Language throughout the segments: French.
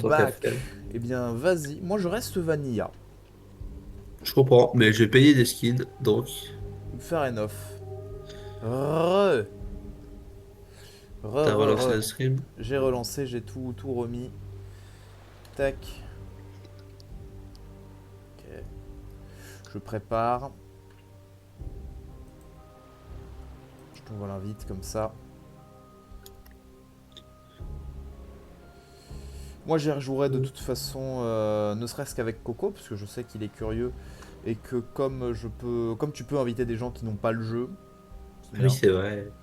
tant qu'à back. faire. Eh bien, vas-y. Moi, je reste vanilla. Je comprends, mais j'ai payé des skins, donc... Fair enough. Re. Re, T'as re, relancé re. le stream? J'ai relancé, j'ai tout remis. Tac. Ok. Je prépare. Je t'envoie l'invite comme ça. Moi, j'y rejouerai de toute façon, ne serait-ce qu'avec Coco, parce que je sais qu'il est curieux. Et que comme tu peux inviter des gens qui n'ont pas le jeu, c'est Ah oui, bien. c'est vrai.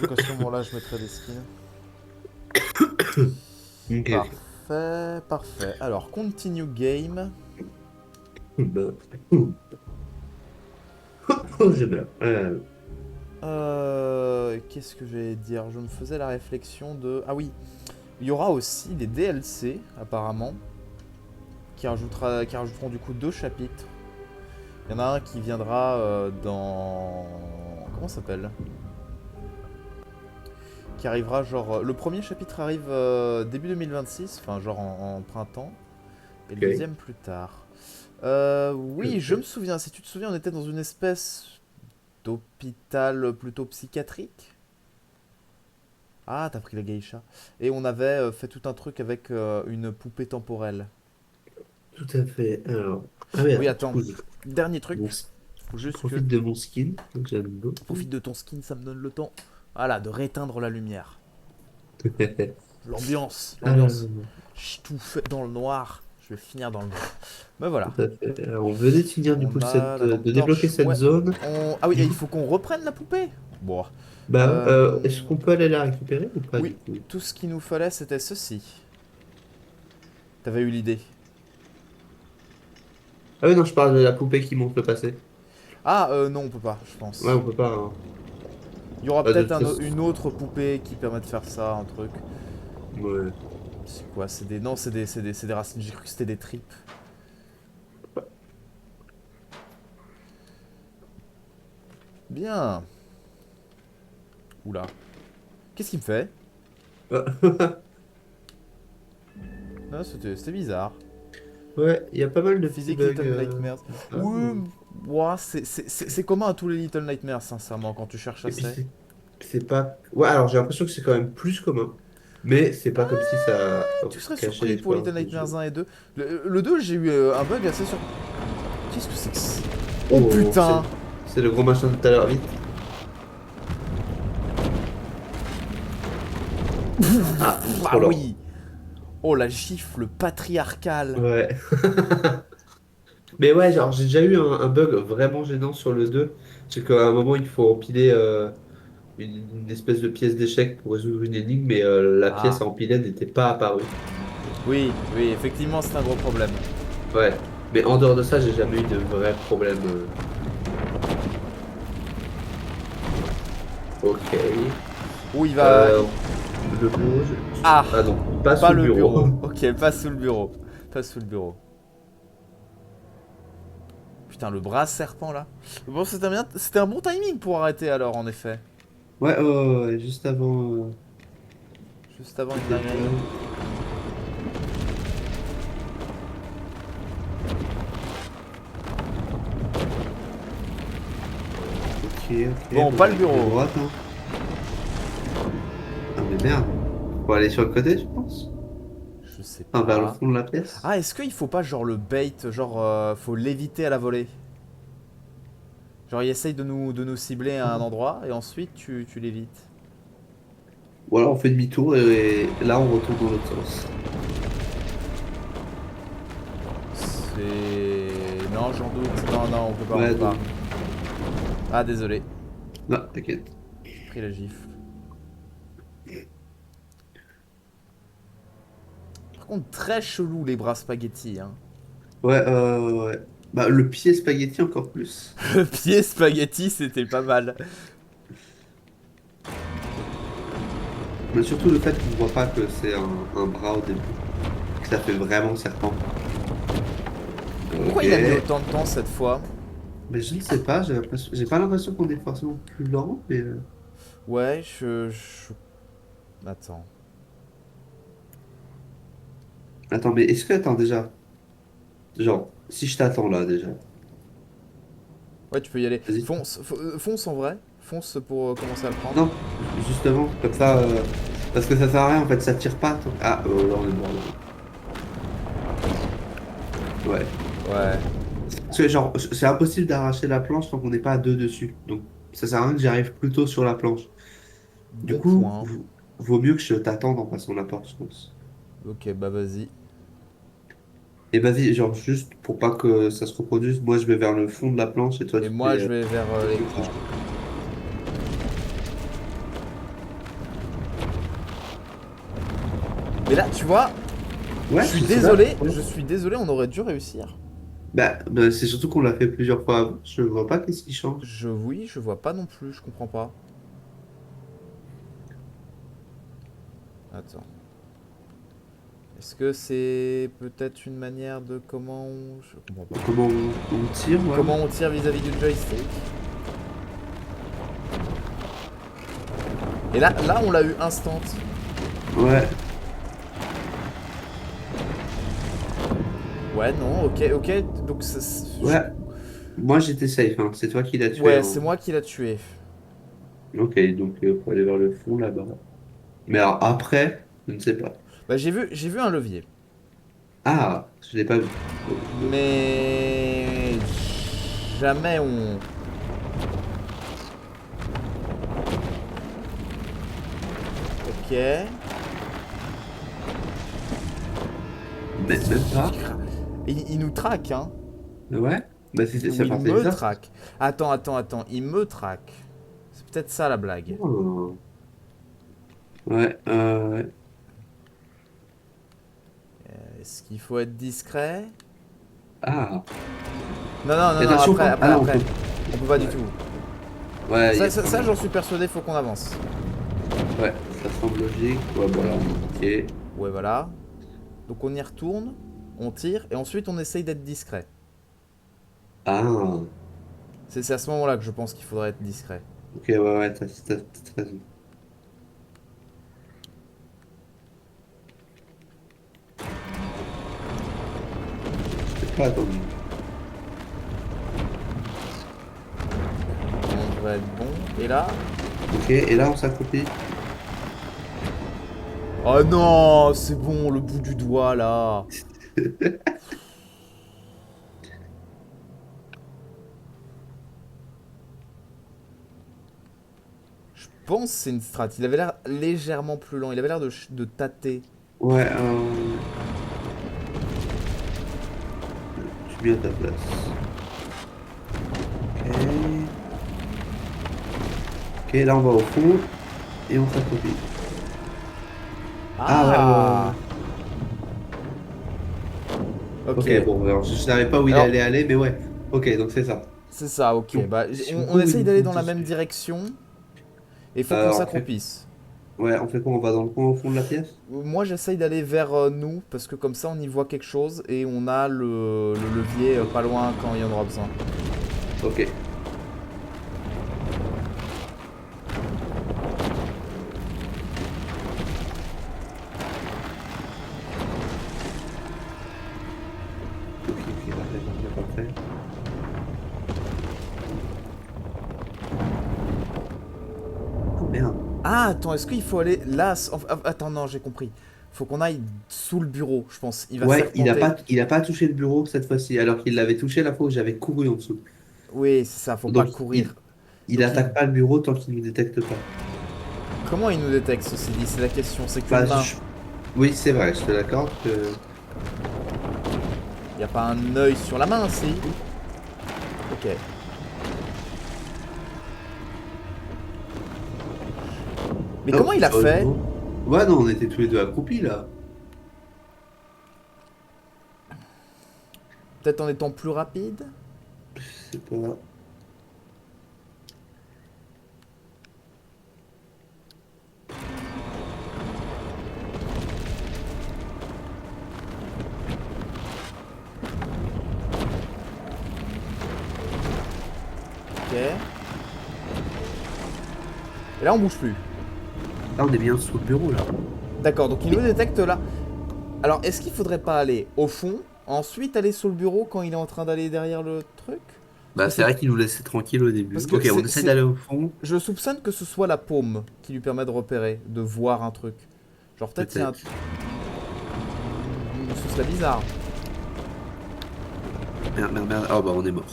Donc à ce moment-là, je mettrai des skins. Ok, ok. Parfait, parfait. Alors, continue game. Bah, oh, j'ai peur. Qu'est-ce que j'allais dire? Je me faisais la réflexion de... Ah oui, il y aura aussi des DLC, apparemment, qui rajouteront du coup 2 chapitres. Il y en a un qui viendra dans... Comment ça s'appelle? Qui arrivera genre... Le premier chapitre arrive début 2026, enfin genre en printemps, et le Ok. deuxième plus tard. Oui, je me Ok. souviens, si tu te souviens, on était dans une espèce d'hôpital plutôt psychiatrique. Ah, t'as pris la geisha. Et on avait fait tout un truc avec une poupée temporelle. Tout à fait. Alors... Ah oui, Oui, attends, du attends. coup, Dernier mon truc. s- Faut je juste que... profite de mon skin, donc j'aime beaucoup. Profite de ton skin, ça me donne le temps. Voilà, de réteindre la lumière. L'ambiance, l'ambiance. Alors, J'ai tout fait dans le noir. Je vais finir dans le noir. Mais voilà. tout à fait. Alors, on venait de finir du coup On a la de lampe débloquer torche. cette Ouais. zone. Ah oui, et Du il coup, faut qu'on reprenne la poupée. Bon. bah, est-ce Euh, qu'on peut aller la récupérer ou pas Oui, du coup? tout ce qu'il nous fallait, c'était ceci. T'avais eu l'idée. Ah oui, non, je parle de la poupée qui monte le passé. Ah, non, on peut pas, je Ouais, pense. on peut pas, hein. Il y aura Bah, de peut-être toute façon, une autre poupée qui permet de faire ça, un truc. ouais. C'est quoi? C'est des... Non, c'est des racines. J'ai cru que c'était des tripes. Bien. Oula. Qu'est-ce qu'il me fait? Non, c'était bizarre. Ouais, il y a pas mal de petits Physique bugs. Little Nightmares. Ah, Oui, ouah, c'est commun à tous les Little Nightmares, sincèrement, quand tu cherches et puis assez. c'est pas. Ouais, alors j'ai l'impression que c'est quand même plus commun. Mais c'est pas comme si ça Tu serais cachait surpris pour Little l'expérience du Nightmares jeu. 1 et 2. Le 2, j'ai eu un bug assez sur... Qu'est-ce que c'est que ça? Oh Oh, putain! c'est le gros machin de tout à l'heure, vite. Ah, trop Ah lent. oui! Oh la gifle patriarcale! Ouais. Mais ouais, genre j'ai déjà eu un bug vraiment gênant sur le 2. C'est qu'à un moment il faut empiler une espèce de pièce d'échec pour résoudre une énigme, mais la pièce Ah, à empiler n'était pas apparue. oui, oui, effectivement, c'est un gros problème. Ouais. Mais en dehors de ça, j'ai jamais eu de vrais problèmes. Ok. Où il va... Euh, le bureau. Ah! Ah non, pas Pas sous le le bureau. bureau. Ok, pas sous le bureau. Pas sous le bureau. Putain, le bras serpent là. Bon, c'était un bon timing pour arrêter alors, en effet. Ouais, ouais, juste avant Juste avant une le dinguerie. bug. Ok, ok, Bon, bon pas bah le il est bureau. droite, hein. Ah mais merde. Faut aller sur le côté, je pense. Je sais Enfin, vers le pas. fond de la pièce. Ah, est-ce qu'il faut pas genre le bait, genre faut l'éviter à la volée? Genre il essaye de nous cibler à un endroit et ensuite tu l'évites. Ou alors on fait demi-tour et là on retourne dans l'autre sens. C'est... Non, j'en doute. Non, non, on Ouais, peut pas. non. Ah, désolé. Non, t'inquiète. J'ai pris la gifle. Par contre, très chelou les bras spaghetti, hein. Ouais, ouais. Bah le pied spaghetti encore plus. Le pied spaghetti, c'était pas mal. Mais surtout le fait qu'on voit pas que c'est un bras au début. Que ça fait vraiment serpent. Ok. Pourquoi il a mis autant de temps cette fois? Mais je ne sais pas, j'ai pas l'impression qu'on est forcément plus lent, mais Ouais, Attends. Attends, mais est-ce que, attends, déjà, genre, si je t'attends là, déjà, Ouais, tu peux y aller. vas-y. Fonce en vrai. Fonce pour commencer à le prendre. Non, justement, comme ça, parce que ça sert à rien, en fait, ça tire pas. Ah, là, on est mort, là. Ouais. Ouais. Parce que, genre, c'est impossible d'arracher la planche tant qu'on n'est pas à deux dessus. Donc, ça sert à rien que j'arrive plus tôt sur la planche. Du Bon coup, point. vaut mieux que je t'attende en passant la porte, je pense. Ok, bah vas-y. Et vas-y, genre, juste pour pas que ça se reproduise, moi, je vais vers le fond de la planche et toi, Et tu moi, fais je vais vers le truc que je l'écran. fais. Mais là, tu vois, Ouais, je sais pas. je suis désolé, on aurait dû réussir. Bah, c'est surtout qu'on l'a fait plusieurs fois avant. Je vois pas qu'est-ce qui change. Oui, je vois pas non plus, je comprends pas. Attends. Est-ce que c'est peut-être une manière de comment je comprends pas. Comment on tire, ouais. Comment on tire vis-à-vis du joystick? Et là, on l'a eu instant. Ouais, Ouais, non, ok, ok. Donc, ouais. Moi, j'étais safe, hein. C'est toi qui l'as tué, ouais, hein. c'est moi qui l'a tué. Ok, donc faut aller vers le fond là-bas. Mais alors après, je ne sais pas. Bah, j'ai vu un levier. Ah, je l'ai pas vu. Oh, Mais jamais on. Ok. même pas. Il nous traque, hein. Ouais. Bah, Ou il c'est me ça. traque. Attends. Il me traque. C'est peut-être ça la blague. Oh. Ouais, ouais. Est-ce qu'il faut être discret? Ah. Et Non, attention, pas. Ah non, on après. peut. On peut pas du Ouais. tout. Ouais, il y a pas Ça mal. j'en suis persuadé, faut qu'on avance. Ouais, ça semble logique. Ouais, voilà. Ok. Ouais, voilà. Donc on y retourne, on tire, et ensuite on essaye d'être discret. Ah. C'est à ce moment-là que je pense qu'il faudrait être discret. Ok, ouais, ouais, t'as raison. Je t'ai pas attendu. On devrait être bon. Et là? Ok, et là, on s'accroupit. Oh non, c'est bon, le bout du doigt là. Je pense que c'est une strat. Il avait l'air légèrement plus lent. Il avait l'air de tâter. Ouais, je suis bien à ta place. Ok. Ok, là, on va au fond et on s'accroupit. Ah, ouais, ouais, ouais. Ah. Ok, Ok. bon, alors, je savais pas où il Alors, allait aller, mais ouais. Ok, donc c'est ça. c'est ça, ok. Donc, Bah, si on on court, il essaye nous d'aller fonce dans la même dessus. direction. Et il faut qu'on On fait, s'accroupisse. ouais, on fait quoi? On va dans le coin au fond de la pièce? Moi, j'essaye d'aller vers nous, parce que comme ça, on y voit quelque chose et on a le levier pas loin quand il y en aura besoin. Ok. Ok, parfait. Oh merde. Ah, attends, est-ce qu'il faut aller là attends, non, j'ai compris. Faut qu'on aille sous le bureau, je pense. Il va Ouais, serpenter. il a pas touché le bureau cette fois-ci, alors qu'il l'avait touché la fois où j'avais couru en dessous. Oui, c'est ça, faut pas Donc, courir. il Donc, attaque pas le bureau tant qu'il ne détecte pas. comment il nous détecte, ceci dit? C'est la question, c'est qu'une Bah, main. oui, c'est vrai, je te l'accorde que. Y a pas un œil sur la main, si? Ok. Mais comment Oh, il a fait? sérieusement? Ouais, non, on était tous les deux accroupis là. Peut-être en étant plus rapide? C'est pas. Ok. Et là, on bouge plus. Là, on est bien sous le bureau là. D'accord, donc il nous Mais détecte là. Alors, est-ce qu'il faudrait pas aller au fond, ensuite aller sous le bureau quand il est en train d'aller derrière le truc? Parce que Bah, c'est c'est... vrai qu'il nous laissait tranquille au début. Parce que Ok, on essaie d'aller au fond, Je soupçonne que ce soit la paume qui lui permet de repérer, de voir un truc. Genre peut-être il y a un... peut-être. Ce serait bizarre. Merde, merde, merde. Oh, bah, on est mort.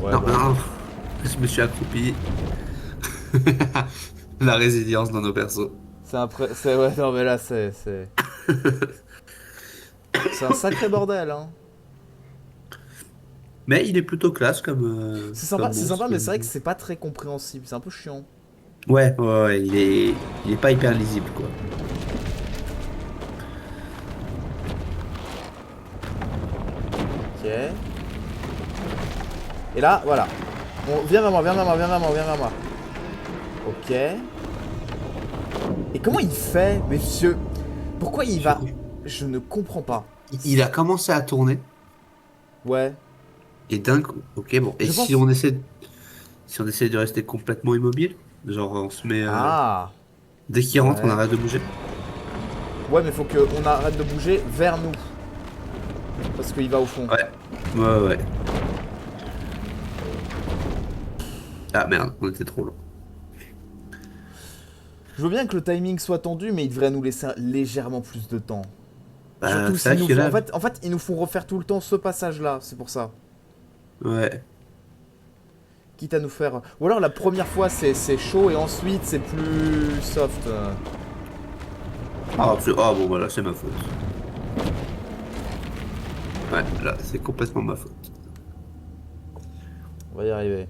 Ouais, Non, bah... non, je me suis accroupi. La résilience dans nos persos. C'est un... C'est... Ouais, non mais là C'est un sacré bordel, hein. Mais il est plutôt classe comme C'est sympa, monstre. mais c'est vrai que c'est pas très compréhensible. C'est un peu chiant. Ouais, ouais, ouais, il est pas hyper lisible, quoi. Ok. Et là, voilà. Bon, viens vers moi, viens vers moi, viens vers moi, viens vers moi. Ok. Et comment il fait, monsieur? Pourquoi il Je- va... Je ne comprends pas. Il a commencé à tourner, Ouais. et d'un coup, ok, bon. Et Je pense... si on essaie de rester complètement immobile, genre on se met, Ah. dès qu'il rentre, on Ouais. arrête de bouger. Ouais, mais faut qu'on arrête de bouger vers nous. Parce qu'il va au fond. Ouais, ouais, ouais. Ah merde, on était trop long. Je veux bien que le timing soit tendu, mais il devrait nous laisser légèrement plus de temps. Bah, Surtout c'est s'ils vrai nous que font... là, En fait, ils nous font refaire tout le temps ce passage-là, c'est pour ça. ouais. Quitte à nous faire... Ou alors la première fois, c'est chaud, et ensuite, c'est plus soft. Ah bon, voilà, c'est ma faute. Ouais, là, c'est complètement ma faute. On va y arriver.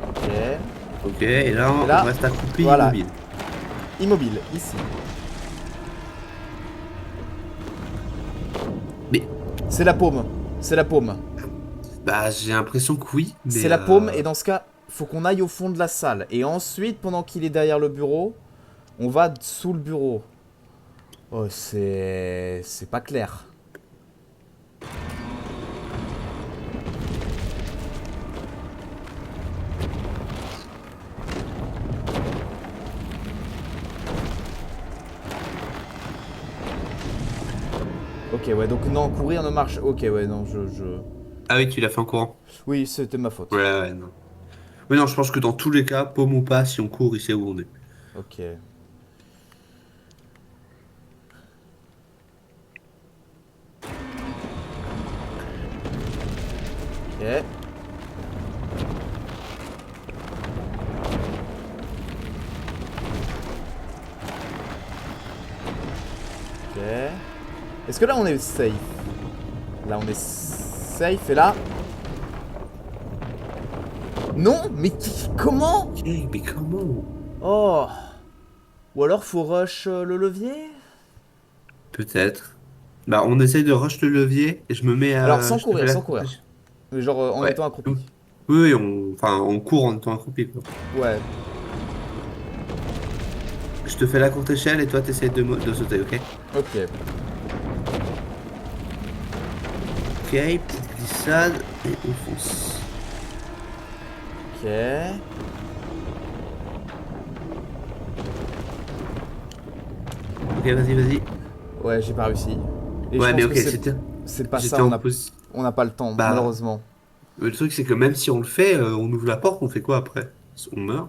Ok. Ok, et là, Et on là, reste accroupi voilà. immobile. Immobile, ici. Mais, C'est la paume. C'est la paume. bah, j'ai l'impression que oui, mais C'est la paume, et dans ce cas, faut qu'on aille au fond de la salle. Et ensuite, pendant qu'il est derrière le bureau, on va sous le bureau. Oh, c'est... C'est pas clair. Ok, ouais, donc non, courir ne marche... Ok, ouais, non, Ah oui, tu l'as fait en courant. Oui, c'était ma faute. Ouais, ouais, non. Oui, non, je pense que dans tous les cas, pomme ou pas, si on court, il sait où on est. Ok. Ok. Ok. Est-ce que là, on est safe? Là, on est safe, et là... Non, mais comment? Mais comment? Oh. Ou alors, faut rush le levier? Peut-être. Bah, on essaye de rush le levier et je me mets Alors, à. sans Je te fais courir, la sans courir. courte. Mais genre, en Ouais. étant Oui, accroupi. oui, enfin, on court en étant accroupi, quoi. Ouais. Je te fais la courte échelle et toi, t'essayes de sauter, ok? Ok. Ok, petite glissade et on fonce. Ok. Ok, vas-y, vas-y. Ouais, j'ai pas réussi. Et je Ouais, mais pense que ok, c'est pas j'étais ça, en pause. on n'a pas le temps, Bah, malheureusement. le truc, c'est que même si on le fait, on ouvre la porte, on fait quoi après? On meurt?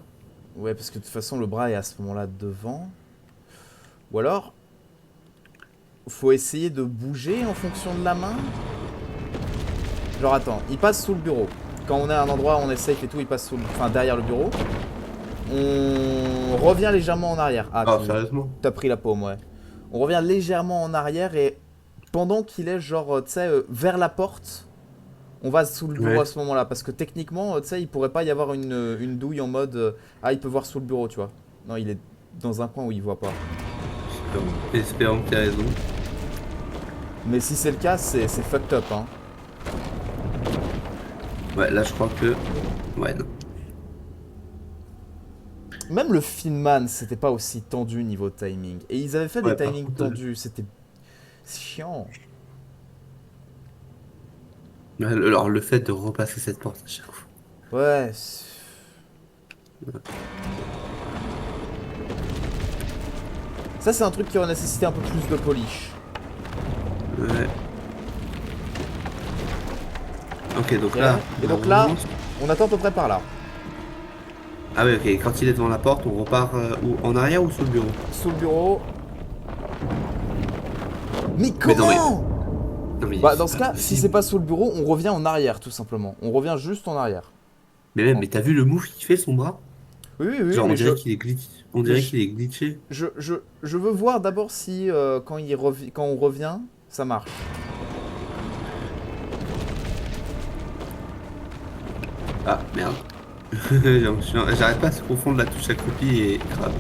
Ouais, parce que de toute façon, le bras est à ce moment-là devant. Ou alors, faut essayer de bouger en fonction de la main. Genre, attends, il passe sous le bureau. Quand on est à un endroit où on est safe et tout, il passe enfin, derrière le bureau. On revient légèrement en arrière. Ah, Ah, sérieusement? t'as pris la paume, ouais. On revient légèrement en arrière, et pendant qu'il est genre, tu sais, vers la porte, on va sous le bureau à Ouais. ce moment-là. Parce que techniquement, tu sais, il pourrait pas y avoir une douille en mode, ah, il peut voir sous le bureau, tu vois. Non, il est dans un coin où il voit pas. Espérons que t'aies raison. Mais si c'est le cas, c'est fucked up, hein. Ouais, là, je crois que. Ouais, non. Même le Finman, c'était pas aussi tendu niveau timing. Et ils avaient fait des Ouais, par timings contre, tendus, c'était chiant. alors le fait de repasser cette porte à chaque fois. Ouais. Ça, c'est un truc qui aurait nécessité un peu plus de polish. Ouais. Ok, Ok. donc là, Et on donc là, avance. on attend à peu près par là. Ah oui, ok, quand il est devant la porte, on repart où, en arrière ou sous le bureau? Sous le bureau. Mais Mais non, mais. comment? Non, mais Bah, dans c'est ce pas cas, si c'est possible. pas sous le bureau, on revient en arrière, tout simplement. On revient juste en arrière. Mais même, En- mais t'as vu le move qu'il fait son bras? Oui, oui, oui, Genre, on mais dirait qu'il est glitch. On mais dirait qu'il est glitché. je veux voir d'abord si quand on revient, ça marche. Ah, merde. J'arrête pas de se confondre la touche accroupie et crabe.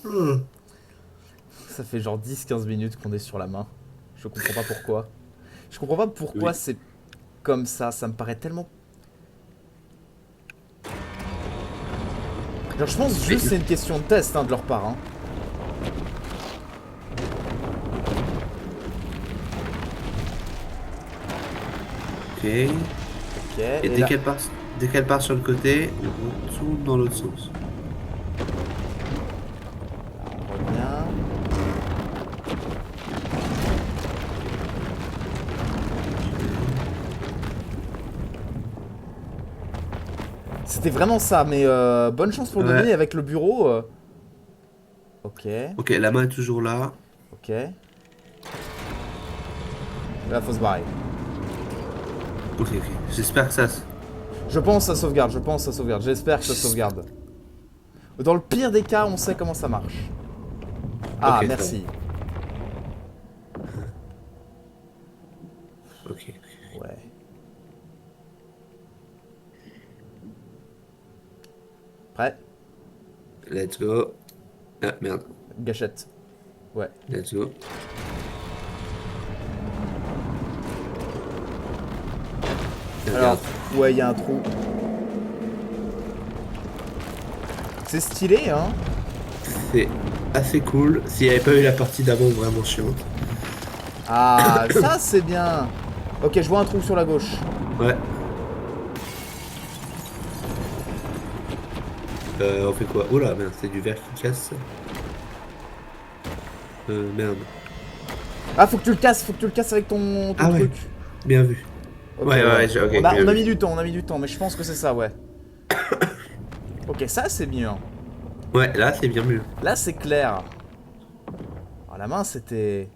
Hmm. Ça fait genre 10-15 minutes qu'on est sur la main. Je comprends pas pourquoi. Je comprends pas pourquoi Oui. c'est comme ça me paraît tellement. Genre, je pense Mais, juste que c'est une question de test hein, de leur part. Hein. ok. Et Ok, et là. dès qu'elle part sur le côté, on retourne dans l'autre sens. On revient. C'était vraiment ça, mais bonne chance pour le Ouais. deviner avec le bureau. Ok, Ok, la main est toujours là. ok. Là, faut se barrer. Ok, ok. J'espère que ça. Je pense à sauvegarde, je pense à sauvegarde. J'espère que ça sauvegarde. Dans le pire des cas, on sait comment ça marche. Ah, Ok, ça va. merci. Ok. Ouais. Prêt? Let's go. Ah, merde. Gâchette. Ouais. Let's go. Ah, Alors, merde. ouais, il y a un trou. C'est stylé, hein? C'est assez cool. S'il n'y avait pas eu la partie d'avant vraiment chiante. Ah, ça c'est bien. Ok, je vois un trou sur la gauche. Ouais. On fait quoi? Oh là, merde, c'est du verre qui casse. Merde. Ah, faut que tu le casses, faut que tu le casses avec ton Ah ouais, truc. bien vu. Ok, Ouais, ouais, ouais. ouais, ok, bien On a vu. mis du temps, on a mis du temps, mais je pense que c'est ça, ouais. Ok, ça c'est mieux. Ouais, là, c'est bien mieux. Là c'est clair. Alors, la main c'était.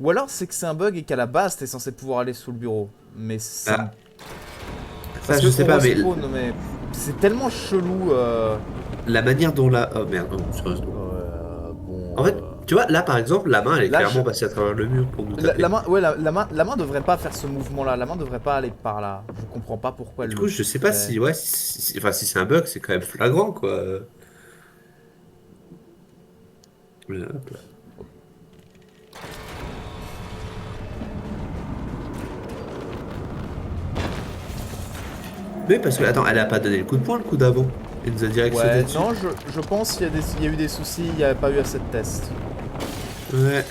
Ou alors c'est que c'est un bug et qu'à la base t'es censé pouvoir aller sous le bureau. Mais ça me. Ah, ça, Parce je que sais on pas, mais respawn, mais c'est tellement chelou. la manière dont la... Oh merde, non, sérieusement. Bon. En fait, tu vois, là, par exemple, la main, elle est Là, je. clairement passée à travers le mur pour nous La taper. main, ouais, la main devrait pas faire ce mouvement-là. La main devrait pas aller par là. Je comprends pas pourquoi Et elle du le coup, je sais pas fait. si... Ouais, enfin, si c'est un bug, c'est quand même flagrant, quoi. Hop là. Mais parce que, attends, elle a pas donné le coup de poing, le coup d'avant. Elle nous a direct sauté Ouais, dessus. non, je pense il y a eu des soucis, il n'y avait pas eu assez de tests. Ouais,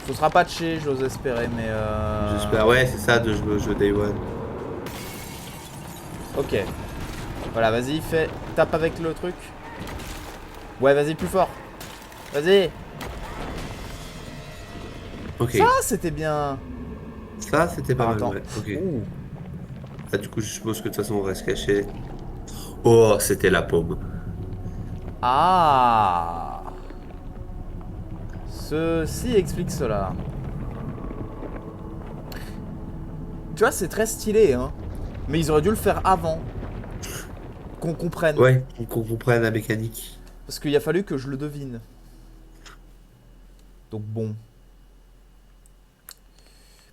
Ce sera patché, j'ose espérer, mais j'espère. Ouais, c'est ça de jouer au jeu Day One. ok. Voilà, vas-y, fais. Tape avec le truc. Ouais, vas-y, plus fort. Vas-y. Ok, Ça, c'était bien. ça, c'était pas Alors, mal, attends. ouais. Ok. Ouh. Ah, du coup, je suppose que de toute façon, on reste caché. Oh, c'était la paume. Ah. Ceci explique cela. Tu vois, c'est très stylé, hein. Mais ils auraient dû le faire avant. Qu'on comprenne. Ouais, pour qu'on comprenne la mécanique. Parce qu'il a fallu que je le devine. Donc bon.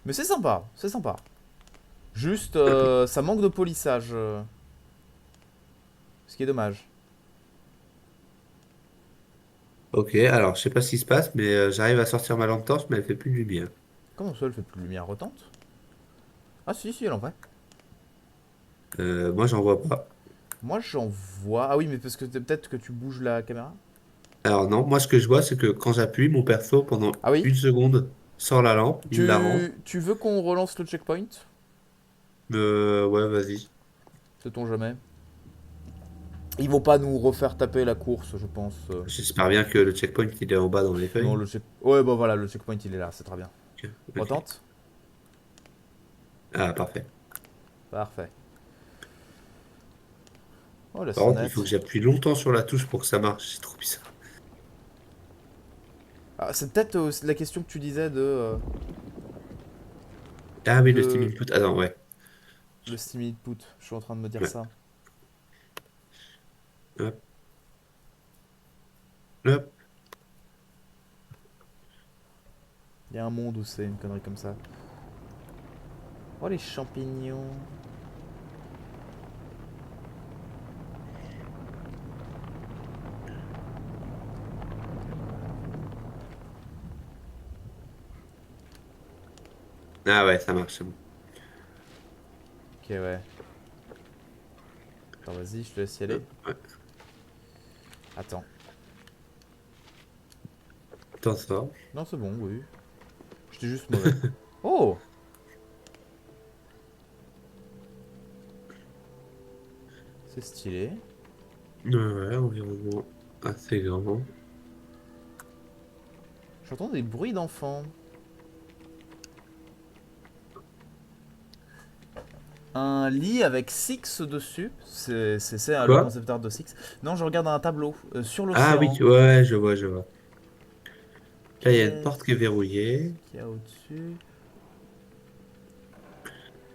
Mais c'est sympa, c'est sympa. Juste, ça manque de polissage. Ce qui est dommage. Ok, alors, je sais pas ce qui se passe, mais j'arrive à sortir ma lampe torche, mais elle fait plus du bien. Comment ça, elle fait plus de lumière retente? Ah si, si, elle en fait. Moi, j'en vois pas. Moi j'en vois. Ah oui, mais parce que peut-être que tu bouges la caméra. Alors non, moi, ce que je vois, c'est que quand j'appuie, mon perso, pendant Ah oui. 1 seconde, sort la lampe, il la range. Tu veux qu'on relance le checkpoint? Ouais, vas-y. Sait-on jamais. Ils vont pas nous refaire taper la course, je pense. J'espère bien que le checkpoint, il est en bas dans les Non, feuilles. le check... Ouais, bah voilà, le checkpoint il est là, c'est très bien. Ok. Ok. Retente. Ah, parfait. Parfait. Oh, la Par contre, il faut que sonnette. j'appuie longtemps sur la touche pour que ça marche. C'est trop bizarre. Ah, c'est peut-être la question que tu disais Ah oui, le Steam de Input. Attends, ouais. le Steam Input. Je suis en train de me dire Ouais. ça. Hop, hop. Il y a un monde où c'est une connerie comme ça. Oh, les champignons. Ah ouais, ça marche, c'est bon. Ok, ouais. Attends, vas-y, je te laisse y aller. Ouais. Attends. Attends, ça. Non, c'est bon, oui. J'étais juste mauvais. Oh! C'est stylé. Ouais, environnement assez grand. J'entends des bruits d'enfants. Un lit avec Six dessus. C'est le Quoi? concept art de Six. Non, je regarde un tableau sur Ah oui, l'océan. ouais, je vois, je vois. Là, il y a une Qu'est-ce porte qui est verrouillée. qu'il y a au-dessus?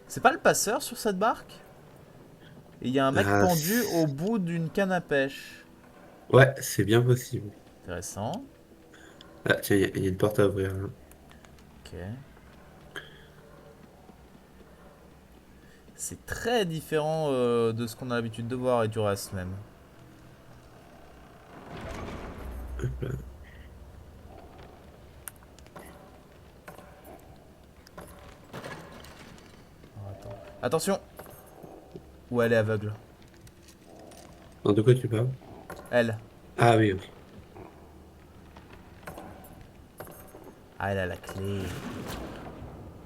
C'est pas le passeur sur cette barque? Et il y a un mec Ah, pendu au bout d'une canne à pêche. ouais, c'est bien possible. Intéressant. Ah, tiens, il y a une porte à ouvrir, là. Ok. C'est très différent de ce qu'on a l'habitude de voir et du reste même. Hop là. Oh, attends. Attention! Ou elle est aveugle. Non, de quoi tu parles? Elle. Ah oui, ok. Ah, elle a la clé.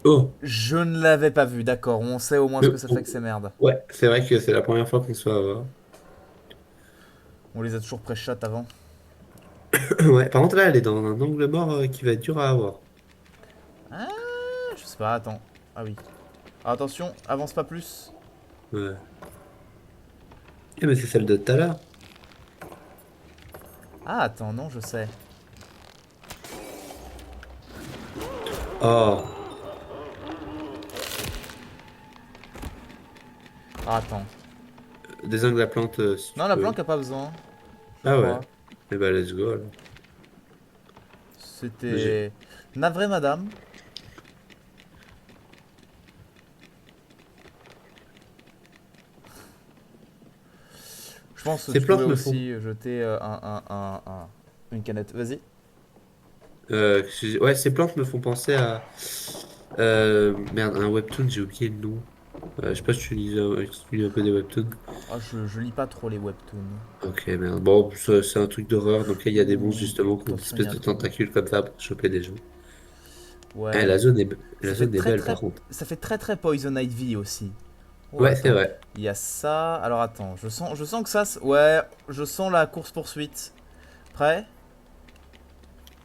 Oh! Je ne l'avais pas vue, d'accord. On sait au moins ce que ça fait que Oh, c'est merde. ouais, c'est vrai que c'est la première fois qu'on se fait avoir. On les a toujours pré-shot avant. Ouais, par contre, là, elle est dans un angle mort qui va être dur à avoir. Ah, je sais pas, attends. Ah oui. Ah, attention, avance pas plus. Ouais. Eh, mais c'est celle de tout à l'heure. Ah, attends, non, je sais. Oh! Ah, attends. Désingue la plante si tu Non, la peux. planque a pas besoin, je Ah ouais. crois. Eh ben, let's go, alors. Mais C'était... Navré, madame. Je pense que Ces tu pouvais plantes me font. aussi jeter une canette. Vas-y. Ouais, ces plantes me font penser à. Merde, un webtoon, j'ai oublié le nom. Je sais pas si tu lis un peu des webtoons. Ah, je lis pas trop les webtoons. Ok, merde. Bon, c'est un truc d'horreur, donc il y a des monstres Ouh, justement qui ont des attention, il y espèces a un de trou. tentacules comme ça pour choper des gens. Eh, Ouais. la Ça fait zone est très belle très... par contre. Ça fait très très Poison Ivy aussi. Oh, Ouais, c'est attends. vrai. Il y a ça. Alors, attends. Je sens que ça... Ouais, je sens la course-poursuite. Prêt?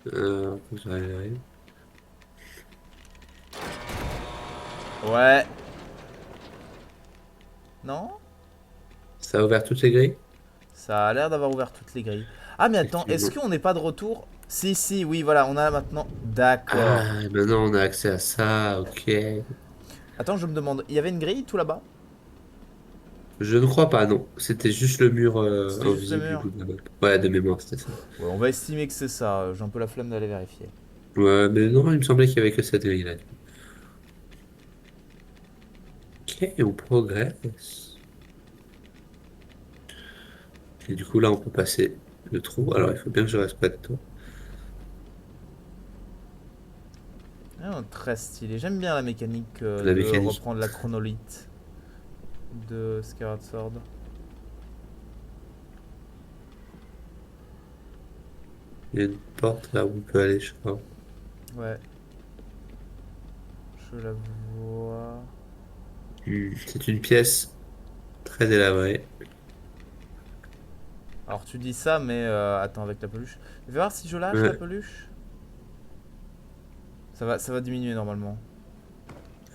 Faut que j'arrive. Ouais. Non? Ça a ouvert toutes les grilles? Ça a l'air d'avoir ouvert toutes les grilles. Ah, mais attends, est-ce Effectivement. qu'on n'est pas de retour? Si, si, oui, voilà, on a maintenant. D'accord. Ah, maintenant on a accès à ça, ok. Attends, je me demande, il y avait une grille tout là-bas? Je ne crois pas, non. C'était juste le mur C'était juste le invisible du mur? coup de la map. Ouais, de mémoire, c'était ça. Ouais, on va estimer que c'est ça. J'ai un peu la flemme d'aller vérifier. Ouais, mais non, il me semblait qu'il y avait que cette grille-là. Ok, on progresse. Et du coup, là, on peut passer le trou. Alors, il faut bien que je reste près de toi. Ah, très stylé. J'aime bien la mécanique La de mécanique. reprendre la chronolite de Skyward Sword. Il y a une porte là où on peut aller, je crois. Ouais, je la vois. C'est une pièce très élaborée. Alors tu dis ça, mais attends avec la peluche. Je vais voir si je lâche la Ouais. peluche. Ça va diminuer normalement.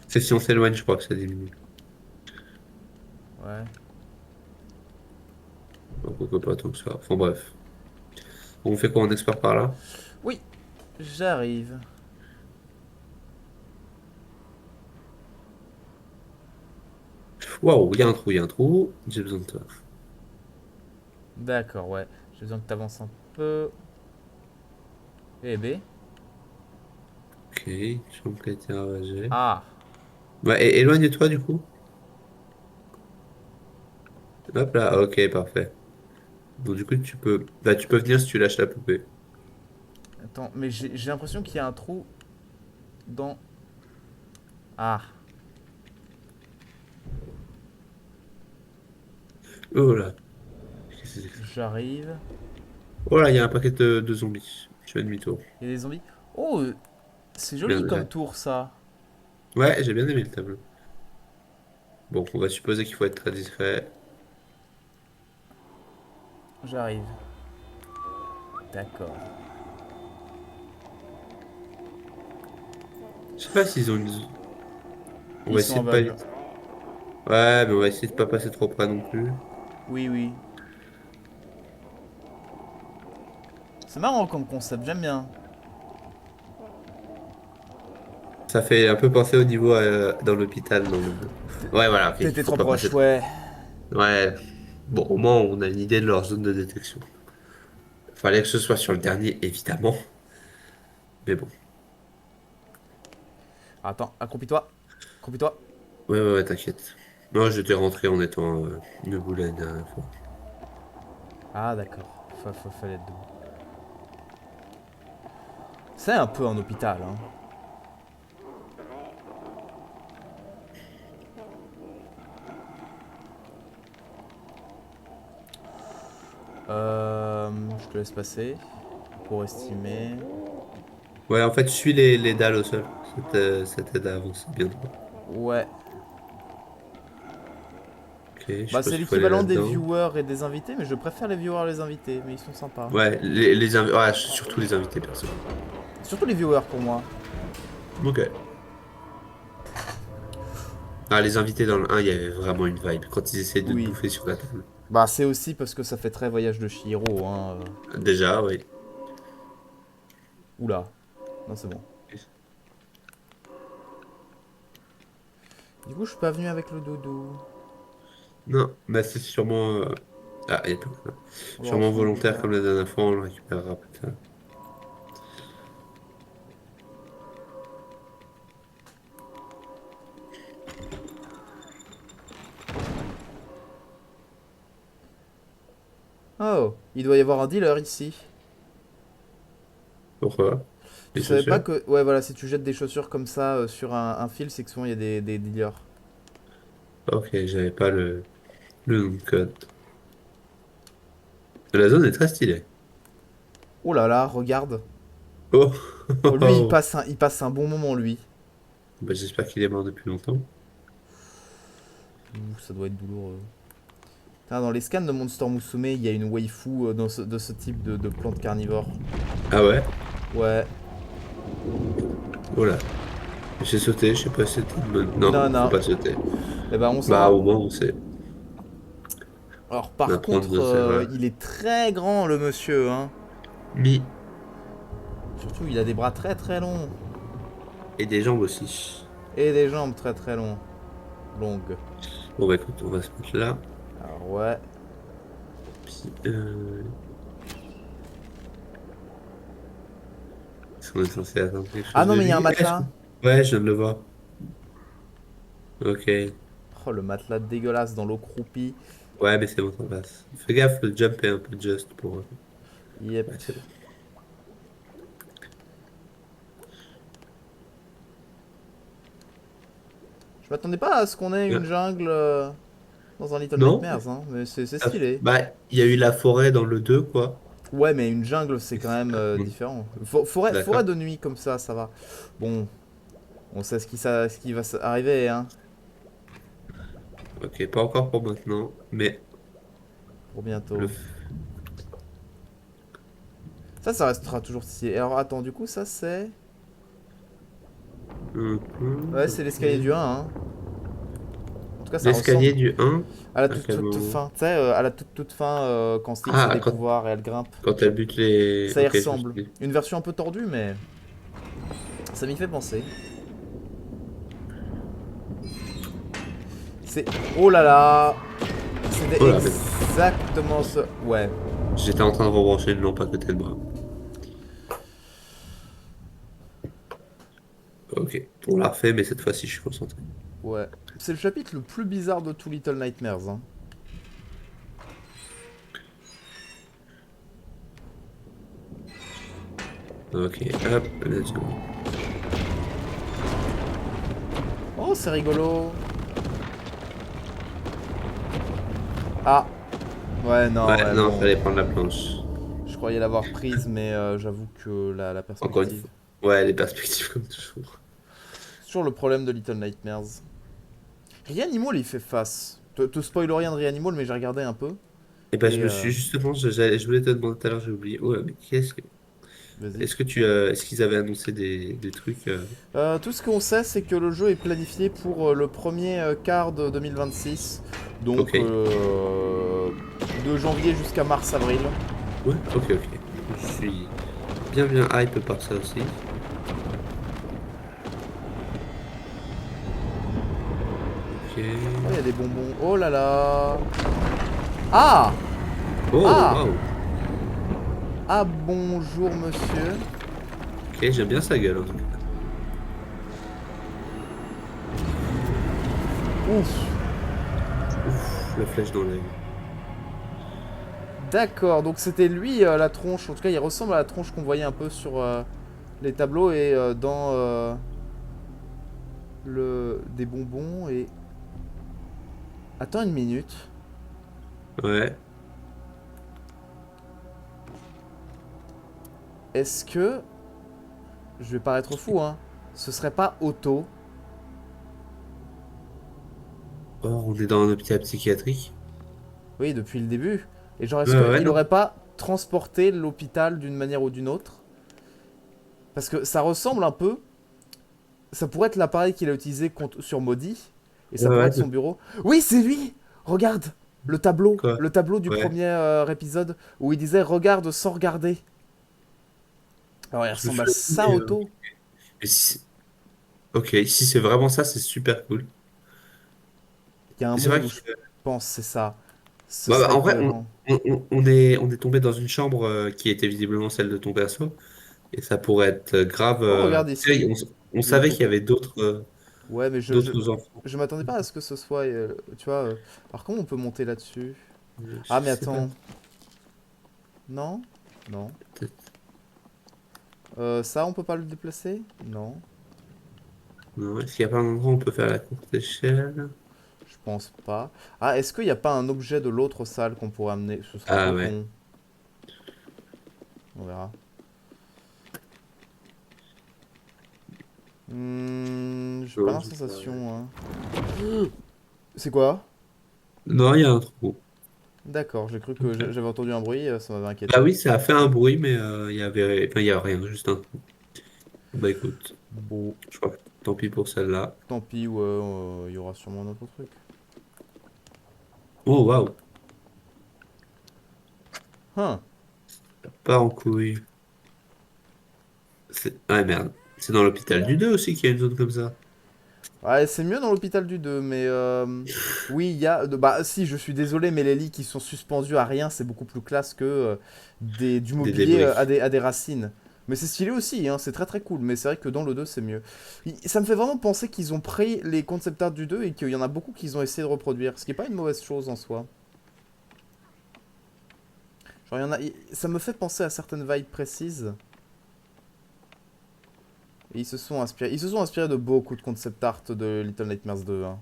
C'est si on s'éloigne, je crois que ça diminue. Ouais. Donc, pourquoi pas tant que ça. Enfin bref. On fait quoi? On explore par là? Oui, j'arrive. Waouh, il y a un trou, il y a un trou. J'ai besoin de toi. D'accord, ouais. J'ai besoin que tu avances un peu. Eh B. Ok, chambre qui a été ravagée. Ah, Ouais, éloigne-toi du coup. Hop là, ok, parfait. Donc du coup, tu peux venir si tu lâches la poupée. attends, mais j'ai l'impression qu'il y a un trou dans. Ah, Oh là. Qu'est-ce que c'est que ça? j'arrive. Oh là, il y a un paquet de zombies. Je fais demi-tour. Il y a des zombies. Oh, c'est joli Bien, comme ouais. tour ça. Ouais, j'ai bien aimé le tableau. Bon, on va supposer qu'il faut être très discret. J'arrive. D'accord. Je sais pas s'ils ont une... On Ils va sont essayer de pas aveugles. éviter. Ouais, mais on va essayer de pas passer trop près non plus. Oui, oui. C'est marrant comme concept, j'aime bien. Ça fait un peu penser au niveau dans l'hôpital, dans le... Ouais, voilà, ok, il T'étais faut trop pas passer proche, trop. ouais. Ouais, bon, au moins on a une idée de leur zone de détection. Fallait que ce soit sur le dernier, évidemment. Mais bon, Attends, accroupis-toi. Accroupis-toi. ouais, t'inquiète. Moi, j'étais rentré en étant debout la dernière fois. Ah, d'accord. Fallait être debout. C'est un peu un hôpital, hein. Je te laisse passer pour estimer. Ouais, en fait, je suis les dalles au sol. Ça t'aide à avancer bien droit. Ouais. Ok, je Bah, suppose c'est qu'il faut aller l'équivalent des là-dedans. viewers et des invités, mais je préfère les viewers et les invités, mais ils sont sympas. Ouais, ouais, surtout les invités, perso. Surtout les viewers pour moi. Ok. Ah, les invités dans le 1, il y avait vraiment une vibe. Quand ils essayaient de te Oui. bouffer sur la table. Bah, c'est aussi parce que ça fait très voyage de Chihiro, hein. Déjà, oui. Oula. Non, c'est bon. Du coup, je suis pas venu avec le dodo. Non, mais c'est sûrement... Ah, il y a pas que ça. On le Sûrement reprendra plus volontaire tard. comme la dernière fois, on le récupérera plus tard. Oh, il doit y avoir un dealer ici. Pourquoi? Les Tu savais pas chaussures? que... Ouais, voilà, si tu jettes des chaussures comme ça sur un fil, c'est que souvent il y a des dealers. Ok, j'avais pas le nom de code. La zone est très stylée. Oh là là, regarde. Oh, Oh, lui, il passe un bon moment, lui. Bah, j'espère qu'il est mort depuis longtemps. Ouh, ça doit être douloureux. Putain, dans les scans de Monster Musume, il y a une waifu de ce type de plante carnivore. Ah ouais? Ouais. Oh là. J'ai sauté, je sais pas si c'était une bonne... Non, Non, faut non. pas sauter. Eh ben, on Bah, saura. au moins, on sait. Alors, On par apprend contre, de ses erreurs. il est très grand, le monsieur, hein. Mi. Surtout, il a des bras très très longs. Et des jambes aussi. Et des jambes très très longues. Bon, bah écoute, on va se mettre là. Alors, ouais. Puis, est-ce qu'on est censé attendre quelque Ah chose non, de mais il y a un lui? matelas. Ouais, je viens de le voir. Ok. Oh, le matelas dégueulasse dans l'eau croupie. Ouais, mais c'est bon, ça passe. Fais gaffe, le jump est un peu juste pour... Yep. Ouais, c'est bon. m'attendais pas à ce qu'on ait une Euh, jungle dans un Little Non? Nightmares, hein, mais c'est stylé. Bah, il y a eu la forêt dans le 2 quoi. Ouais, mais une jungle, c'est Et quand même bon, différent. Forêt d'accord. de nuit, comme ça va. Bon, on sait ce qui va arriver, hein, Ok, pas encore pour maintenant, mais pour le... bientôt. Ça restera toujours stylé. Alors, attends, du coup, ça, c'est... Ouais, c'est l'escalier Ok. du 1, hein. En tout cas, ça L'escalier ressemble. du un À la à quel toute moment? fin, tu sais, à la toute fin, quand Styx a Ah, des pouvoirs et elle grimpe. quand elle bute les... Ça y Ok, je me suis ressemble. dit. Une version un peu tordue, mais ça m'y fait penser. C'est... Oh là là. C'était Oh là, mais exactement ce... Ouais. j'étais en train de rebrancher une lampe à côté de moi. Ok, on l'a refait, mais cette fois-ci, je suis concentré. Ouais. C'est le chapitre le plus bizarre de tout Little Nightmares, hein. Ok, hop, let's go. Oh, c'est rigolo. Ah. Ouais, non, Ouais, ouais, non, bon. fallait prendre la planche. Je croyais l'avoir prise, mais j'avoue que la Encore une perspective... fois. Ouais, les perspectives comme toujours. C'est toujours le problème de Little Nightmares. Reanimal, il fait face. Te spoil rien de Reanimal, mais j'ai regardé un peu. Et ben, je Et me suis justement, je voulais te demander tout à l'heure, j'ai oublié. Ouais, mais vas-y. est-ce que est-ce qu'ils avaient annoncé des trucs Tout ce qu'on sait, c'est que le jeu est planifié pour le premier quart de 2026. Donc Ok. de janvier jusqu'à mars-avril. Ouais, ok, ok. Je suis bien hype par ça aussi. Oh, il y a Ok. des bonbons. Oh là là. Ah. Oh, Ah. waouh. Ah, bonjour monsieur. Ok, j'aime bien sa gueule en tout cas. Ouf. Ouf, la flèche dans l'œil. D'accord, donc c'était lui la tronche. En tout cas, il ressemble à la tronche qu'on voyait un peu sur les tableaux et dans le des bonbons. Et attends une minute. Ouais. Est-ce que je vais paraître fou, hein? Ce serait pas Otto? Oh, on est dans un hôpital psychiatrique. Oui, depuis le début. Et genre, est-ce Ouais, qu'il non. aurait pas transporté l'hôpital d'une manière ou d'une autre? Parce que ça ressemble un peu. Ça pourrait être l'appareil qu'il a utilisé sur Maudit. Et ça pourrait Ouais, être son ouais. bureau. Oui, c'est lui! Regarde! Le tableau. Quoi? Le tableau du Ouais. premier épisode où il disait regarde sans regarder. Alors, il Je me ressemble à souviens plus, ça, mais, Otto. et ok, si c'est vraiment ça, c'est super cool. Il y a un C'est vrai monde que où je pense c'est ça. Ce bah, serait en vrai, cohérent. on est tombé dans une chambre qui était visiblement celle de ton perso. Et ça pourrait être grave. Oh, regarde Tu sais, ici. on Le savait bon. qu'il y avait Ouais, mais d'autres enfants. je m'attendais pas à ce que ce soit. Tu vois. Alors, comment on peut monter là-dessus? Je Ah, mais sais pas. attends. Non? Non. Peut-être. Ça, on peut pas le déplacer? Non. Non, est-ce qu'il n'y a pas un endroit où on peut faire la courte échelle? Je pense pas. Ah, est-ce qu'il n'y a pas un objet de l'autre salle qu'on pourrait amener? Ce serait un Ah peu ouais. con. On verra. J'ai pas Non, je sais pas. sensation, hein. C'est quoi? Non, il y a un trou. D'accord, j'ai cru que Ok. j'avais entendu un bruit, ça m'avait Bah inquiété. oui, ça a fait un bruit, mais il y a rien, juste un trou. Bah écoute, Bon, je crois que tant pis pour celle-là. tant pis, ouais, il y aura sûrement un autre truc. Oh waouh, Hein. pas en couille. Ah merde, c'est dans l'hôpital du 2 aussi qu'il y a une zone comme ça. Ouais, c'est mieux dans l'hôpital du 2, mais oui, il y a. Bah, si, je suis désolé, mais les lits qui sont suspendus à rien, c'est beaucoup plus classe que du Des mobilier débris. à des racines. Mais c'est stylé aussi, hein, c'est très très cool, mais c'est vrai que dans le 2, c'est mieux. Ça me fait vraiment penser qu'ils ont pris les concept art du 2 et qu'il y en a beaucoup qu'ils ont essayé de reproduire, ce qui est pas une mauvaise chose en soi. Genre, ça me fait penser à certaines vibes précises. Et ils se sont inspirés de beaucoup de concept art de Little Nightmares 2, hein.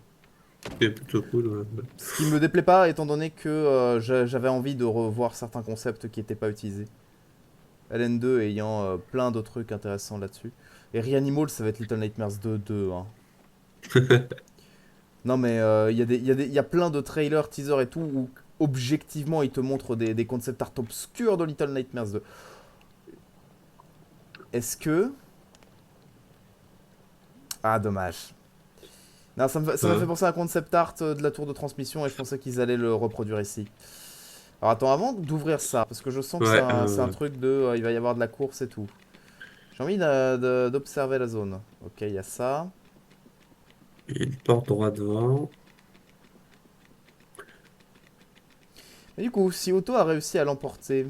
C'est plutôt cool. Ouais. Ce qui me déplaît pas, étant donné que j'avais envie de revoir certains concepts qui n'étaient pas utilisés. LN2 ayant plein d'autres trucs intéressants là-dessus. Et Reanimal, ça va être Little Nightmares 2 2, hein. Non, mais il y a plein de trailers, teasers et tout où objectivement ils te montrent des concept art obscurs de Little Nightmares 2. Est-ce que. Ah, dommage. Non, ça m'a fait Ouais. penser à un concept art de la tour de transmission et je pensais qu'ils allaient le reproduire ici. Alors attends, avant d'ouvrir ça, parce que je sens que c'est Ouais, un truc de. Il va y avoir de la course et tout. J'ai envie d'observer la zone. Ok, il y a ça. il y a une porte droit devant. Mais du coup, si Otto a réussi à l'emporter.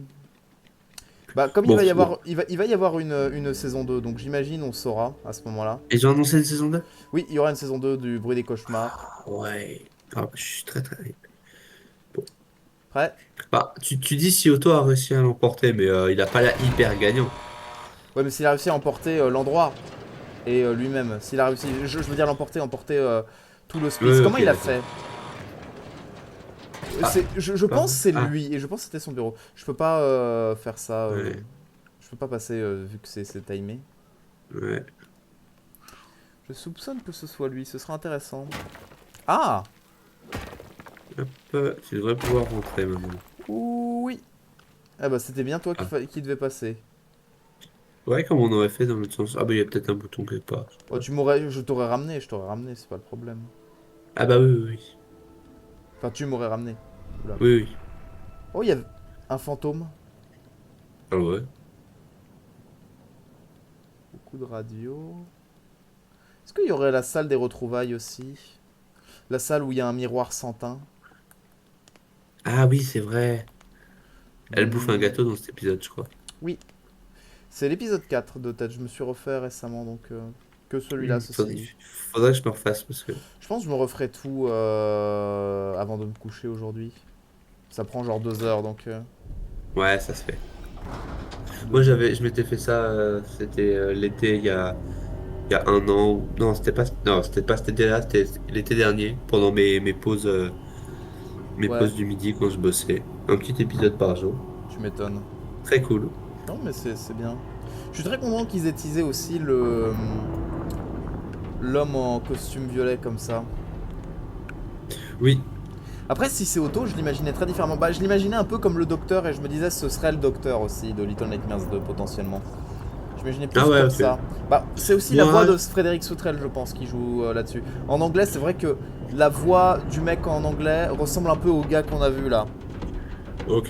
Bah, comme il Bon, va y bon. avoir, il va y avoir une saison 2, donc j'imagine on saura à ce moment-là. Ils ont annoncé une saison 2. Oui, il y aura une saison 2 du bruit des cauchemars. Ouais. Ah, je suis très très hype. Bon. Prêt? Bah, tu dis si Otto a réussi à l'emporter, mais il a pas l'air hyper gagnant. Ouais, mais s'il a réussi à emporter l'endroit et lui-même, s'il a réussi, je veux dire emporter tout l'hospice, Ouais, comment ok, il a d'accord. fait? Ah, Je pas pense que vrai. c'est Ah, lui et je pense que c'était son bureau. Je peux pas faire ça. ouais, Je peux pas passer vu que c'est timé. ouais. Je soupçonne que ce soit lui, ce sera intéressant. Ah! Hop, tu devrais pouvoir rentrer maintenant. Oui! Ah bah c'était bien toi qui, Ah. qui devait passer. Ouais, comme on aurait fait dans l'autre sens. Ah, bah, il y a peut-être un bouton quelque part. Je sais Oh, pas. je t'aurais ramené, c'est pas le problème. Ah, bah, oui, oui, Enfin, tu m'aurais ramené. Oula. oui. Oui, oui. Oh, il y a un fantôme. Ah, ouais. Beaucoup de radio. Est-ce qu'il y aurait la salle des retrouvailles aussi? La salle où il y a un miroir sans teint. Ah, oui, c'est vrai. Elle bouffe un Hmm, gâteau dans cet épisode, je crois. oui, c'est l'épisode 4 de tête. Je me suis refait récemment, donc que celui-là, ceci. Faudrait que je me refasse parce que. Je pense que je me referai tout avant de me coucher aujourd'hui. Ça prend genre 2 heures, donc Ouais, ça se fait. Moi, 2 heures. je m'étais fait ça, c'était l'été il y a un an. Non, non, c'était pas cet été-là, c'était l'été dernier, pendant mes Ouais, pauses du midi quand je bossais. Un petit épisode par jour. tu m'étonnes. Très cool. Non, mais c'est bien. Je suis très content qu'ils aient teasé aussi l'homme en costume violet comme ça. Oui. Après, si c'est Otto, je l'imaginais très différemment. Bah, je l'imaginais un peu comme le docteur et je me disais ce serait le docteur aussi de Little Nightmares 2 potentiellement. J'imaginais Ah plus ouais, comme ok. ça. Bah, c'est aussi la voix Moi, de Frédéric Soutrel, je pense, qui joue là-dessus. En anglais, c'est vrai que la voix du mec en anglais ressemble un peu au gars qu'on a vu là. ok.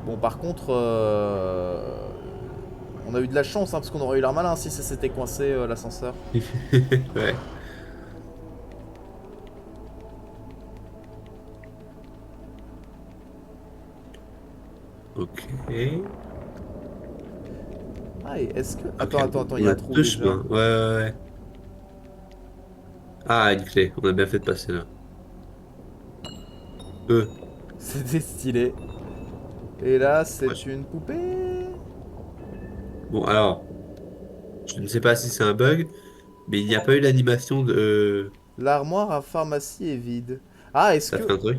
Bon, par contre, on a eu de la chance, hein, parce qu'on aurait eu l'air malin si ça s'était coincé l'ascenseur. Ouais. Ok. Ah, et est-ce que. Ok, Attends, attends, bon, attends, il y on a a un trou deux déjà. chemins. Ouais, ouais, ouais. Ah, une clé. On a bien fait de passer là. Euh. C'était stylé. Et là, Ouais. c'est une poupée. Bon, alors, je ne sais pas si c'est un bug, mais il n'y a pas eu l'animation de. L'armoire à pharmacie est vide. Ah, est-ce T'as fait que. un truc?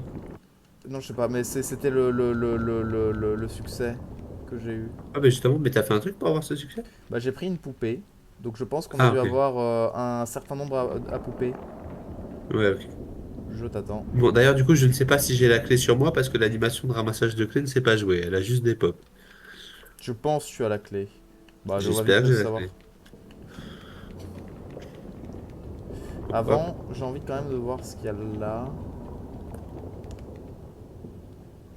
Non, je sais pas, mais c'était le succès que j'ai eu. Ah, mais justement, mais t'as fait un truc pour avoir ce succès? Bah, j'ai pris une poupée. Donc, je pense qu'on a Ah, dû ok. avoir un certain nombre à poupées. Ouais, ok. Je t'attends. Bon, d'ailleurs, du coup, je ne sais pas si j'ai la clé sur moi parce que l'animation de ramassage de clé ne s'est pas jouée. Elle a juste des pops. Je pense que tu as la clé. Bah, je devrais vite J'espère que le j'ai la savoir. clé. Hop, hop. Avant, j'ai envie quand même de voir ce qu'il y a là.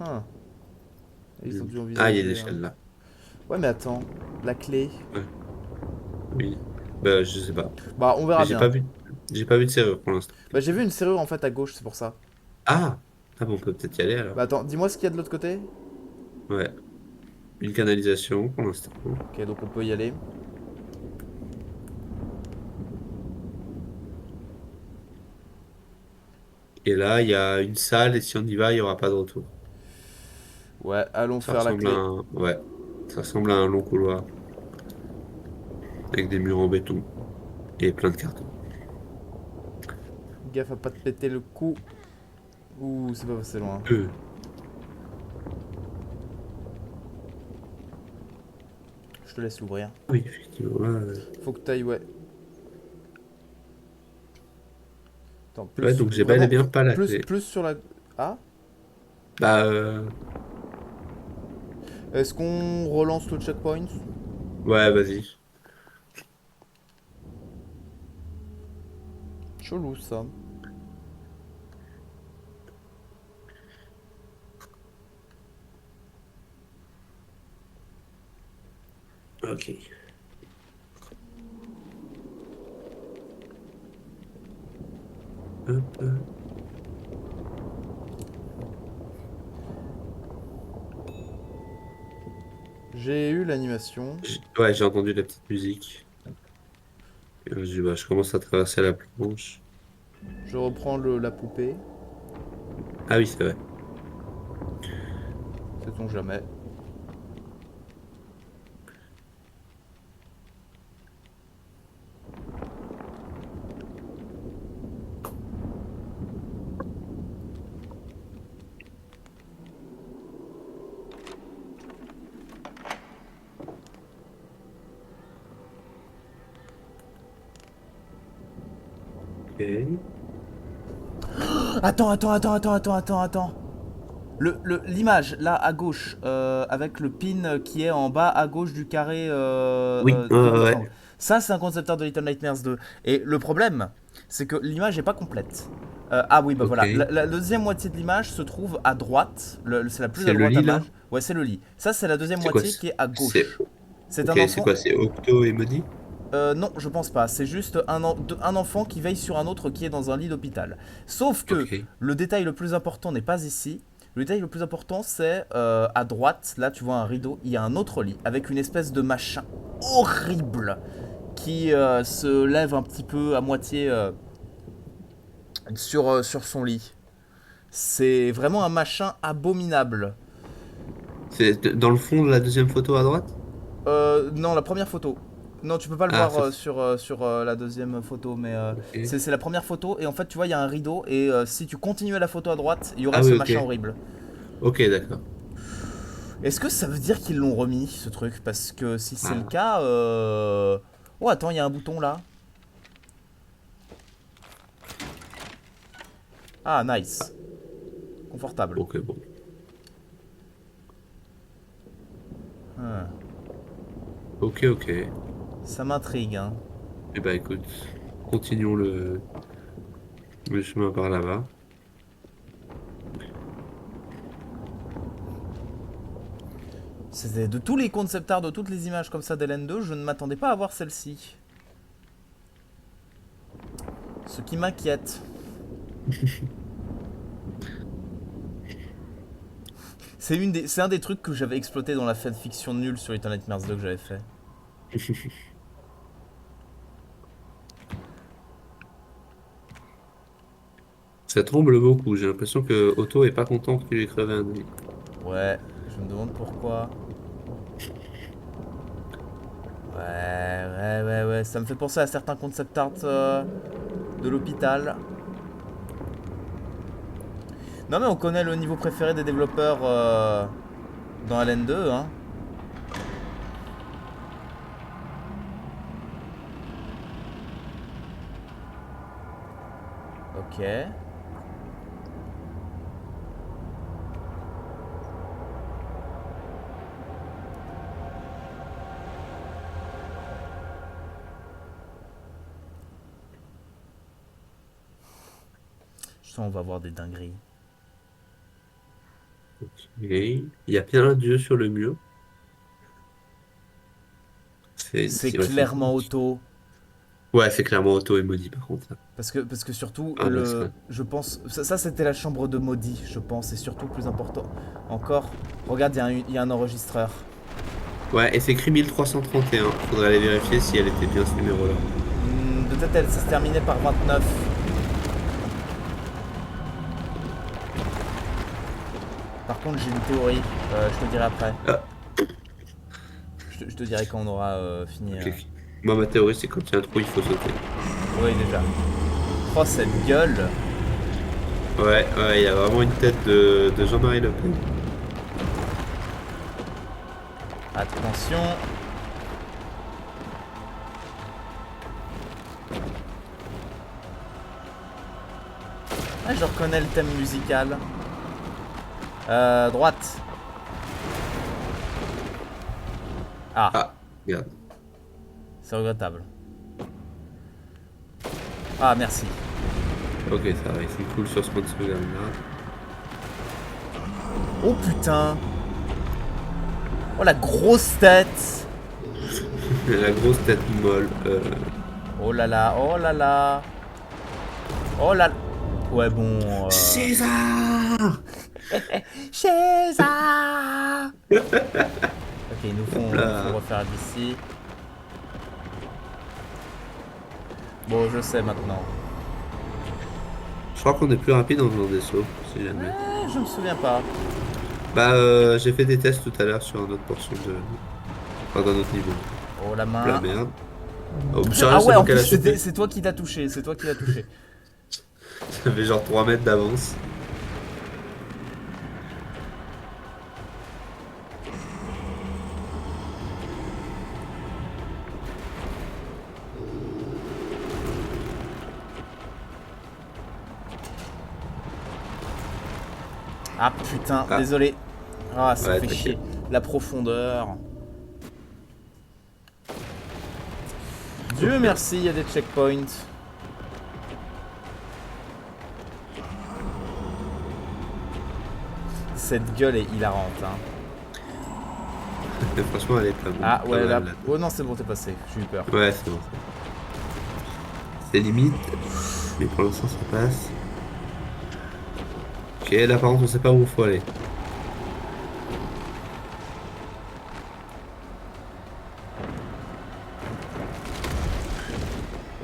Ah, ils ont dû Ah, il y a une envisager. échelle là. Ouais, mais attends. La clé. Ouais, oui. Bah, je sais pas. Bah, on Mais verra bien. j'ai pas vu de serrure pour l'instant. Bah, j'ai vu une serrure en fait à gauche, c'est pour ça. Ah! Ah bon, on peut peut-être y aller alors. Bah, attends, dis-moi ce qu'il y a de l'autre côté. Ouais. Une canalisation pour l'instant. Ok, donc on peut y aller. Et là, il y a une salle et si on y va, il y aura pas de retour. Ouais, allons Ça faire la ressemble à clé. un... Ouais. Ça ressemble à un long couloir. avec des murs en béton et plein de cartons. Gaffe à pas te péter le cou. Ouh, c'est pas passé loin. Euh, Je te laisse l'ouvrir. oui, effectivement. Faut que t'ailles, ouais. Attends, Ouais, plus. donc j'ai bel et Vraiment, bien pas la plus, clé. plus sur la. Ah. Bah, Est-ce qu'on relance le checkpoint? ouais, vas-y. Chelou ça. Ok. Hop, J'ai eu l'animation. Ouais, j'ai entendu la petite musique. Bah, je commence à traverser la planche. Je reprends la poupée. Ah oui, c'est vrai. Sait-on jamais. Ok. Attends. L'image, là, à gauche, avec le pin qui est en bas à gauche du carré Oui, de ouais. rectangle. Ça, c'est un concept art de Little Nightmares 2. Et le problème, c'est que l'image n'est pas complète. Ah oui, bah Ok. voilà. La deuxième moitié de l'image se trouve à droite. C'est la plus C'est à le droite lit à là? l'image. Ouais, c'est le lit. Ça, c'est la deuxième C'est quoi? moitié qui est à C'est gauche. C'est ok, un c'est enfant. quoi? C'est Octo et Modi? Non, je pense pas. C'est juste un enfant qui veille sur un autre qui est dans un lit d'hôpital. Sauf que Ok. le détail le plus important n'est pas ici. Le détail le plus important, c'est à droite. Là, tu vois un rideau. Il y a un autre lit avec une espèce de machin horrible qui se lève un petit peu à moitié sur son lit. C'est vraiment un machin abominable. C'est dans le fond de la deuxième photo à droite? Non, la première photo. Non, tu peux pas le Ah, voir ça, sur la deuxième photo, mais ok. c'est la première photo. Et en fait, tu vois, il y a un rideau. Et si tu continuais la photo à droite, il y aurait Ah ce oui, machin ok. horrible. Ok, d'accord. Est-ce que ça veut dire qu'ils l'ont remis, ce truc? Parce que si c'est le Ah, cas. Oh, attends, il y a un bouton là. Ah, nice. Confortable. ok, bon. Hmm. Ok, ok. Ça m'intrigue, hein. Eh ben écoute, continuons le chemin par là-bas. C'était de tous les concept art, de toutes les images comme ça d'LN2, je ne m'attendais pas à voir celle-ci. Ce qui m'inquiète. C'est un des trucs que j'avais exploité dans la fanfiction nulle sur Little Nightmares 2 que j'avais fait. Ça tremble beaucoup. J'ai l'impression que Otto est pas content que tu lui aies crevé un œil. Ouais, je me demande pourquoi. Ouais. Ça me fait penser à certains concept art de l'hôpital. Non mais on connaît le niveau préféré des développeurs dans LN2, hein. Ok. Je sens on va avoir des dingueries. Ok. Il y a bien un dieu sur le mur. C'est Ouais, clairement auto. ouais, c'est clairement Otto et Maudit par contre. Ça. Parce que surtout, Ah ouais, ça. je pense, ça c'était la chambre de maudit, je pense, et surtout plus important encore, regarde, il y a un enregistreur. Ouais, et c'est écrit 1331. Faudrait aller vérifier si elle était bien ce numéro-là. De tête, elle s'est terminée par 29. Par contre, j'ai une théorie, je te dirai après. Ah, Je te dirai quand on aura fini. ok. Moi, ma théorie, c'est quand il y a un trou, il faut sauter. Oui, déjà. Oh, cette gueule. Ouais, ouais, il y a vraiment une tête de Jean-Marie Le Pen. Attention. Ah, je reconnais le thème musical. Droite. Ah, Ah, regarde. c'est regrettable. Ah, merci. Ok, ça va, c'est cool sur ce mode sauvegarde-là. Oh putain. Oh, la grosse tête. La grosse tête molle. Oh là là, oh là là. Oh là là. Ouais, bon. César! César. Ok, Hop il nous faut là. refaire d'ici. Bon, je sais maintenant. Je crois qu'on est plus rapide en faisant des sauts, si jamais. Je me souviens pas. Bah, j'ai fait des tests tout à l'heure sur une autre portion de. Enfin, d'un autre niveau. Oh la Hop là, main. merde. Oh, sérieux, Ah c'est ouais, moi en qui plus, l'a chopé. c'est toi qui l'as touché. C'est toi qui l'as touché. J'avais genre 3 mètres d'avance. Ah putain, Ah, désolé. Ah, ça ouais, fait chier. t'inquiète. La profondeur. Dieu merci, il y a des checkpoints. Cette gueule est hilarante. Hein. Franchement, elle est pas, Ah pas ouais, là. mal là. Oh non, c'est bon, t'es passé. J'ai eu peur. Ouais, c'est bon. C'est limite, mais pour l'instant, ça passe. Ok, là par contre, on sait pas où il faut aller.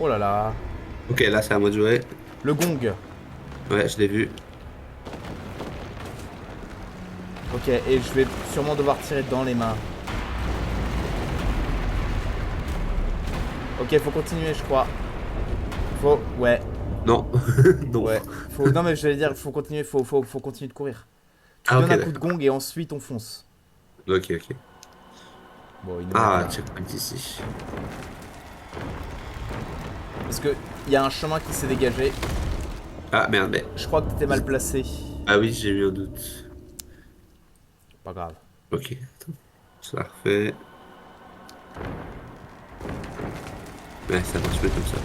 Oh là là. Ok, là, c'est à moi de jouer. Le gong. Ouais, je l'ai vu. Ok, et je vais sûrement devoir tirer dans les mains. Ok, faut continuer, je crois. Faut. Ouais, Non, non. ouais. Faut. Non, mais j'allais dire, faut continuer, faut continuer de courir. Tu Ah, ok, donnes un coup de d'accord. gong et ensuite on fonce. Ok, ok. Bon, il nous manque Ah, un. checkpoint ici. Parce que il y a un chemin qui s'est dégagé. Ah, merde, mais. Je crois que t'étais mal placé. Ah oui, j'ai eu un doute. Pas grave. Ok, attends. Ça refait. Ouais, ça marche mieux comme ça.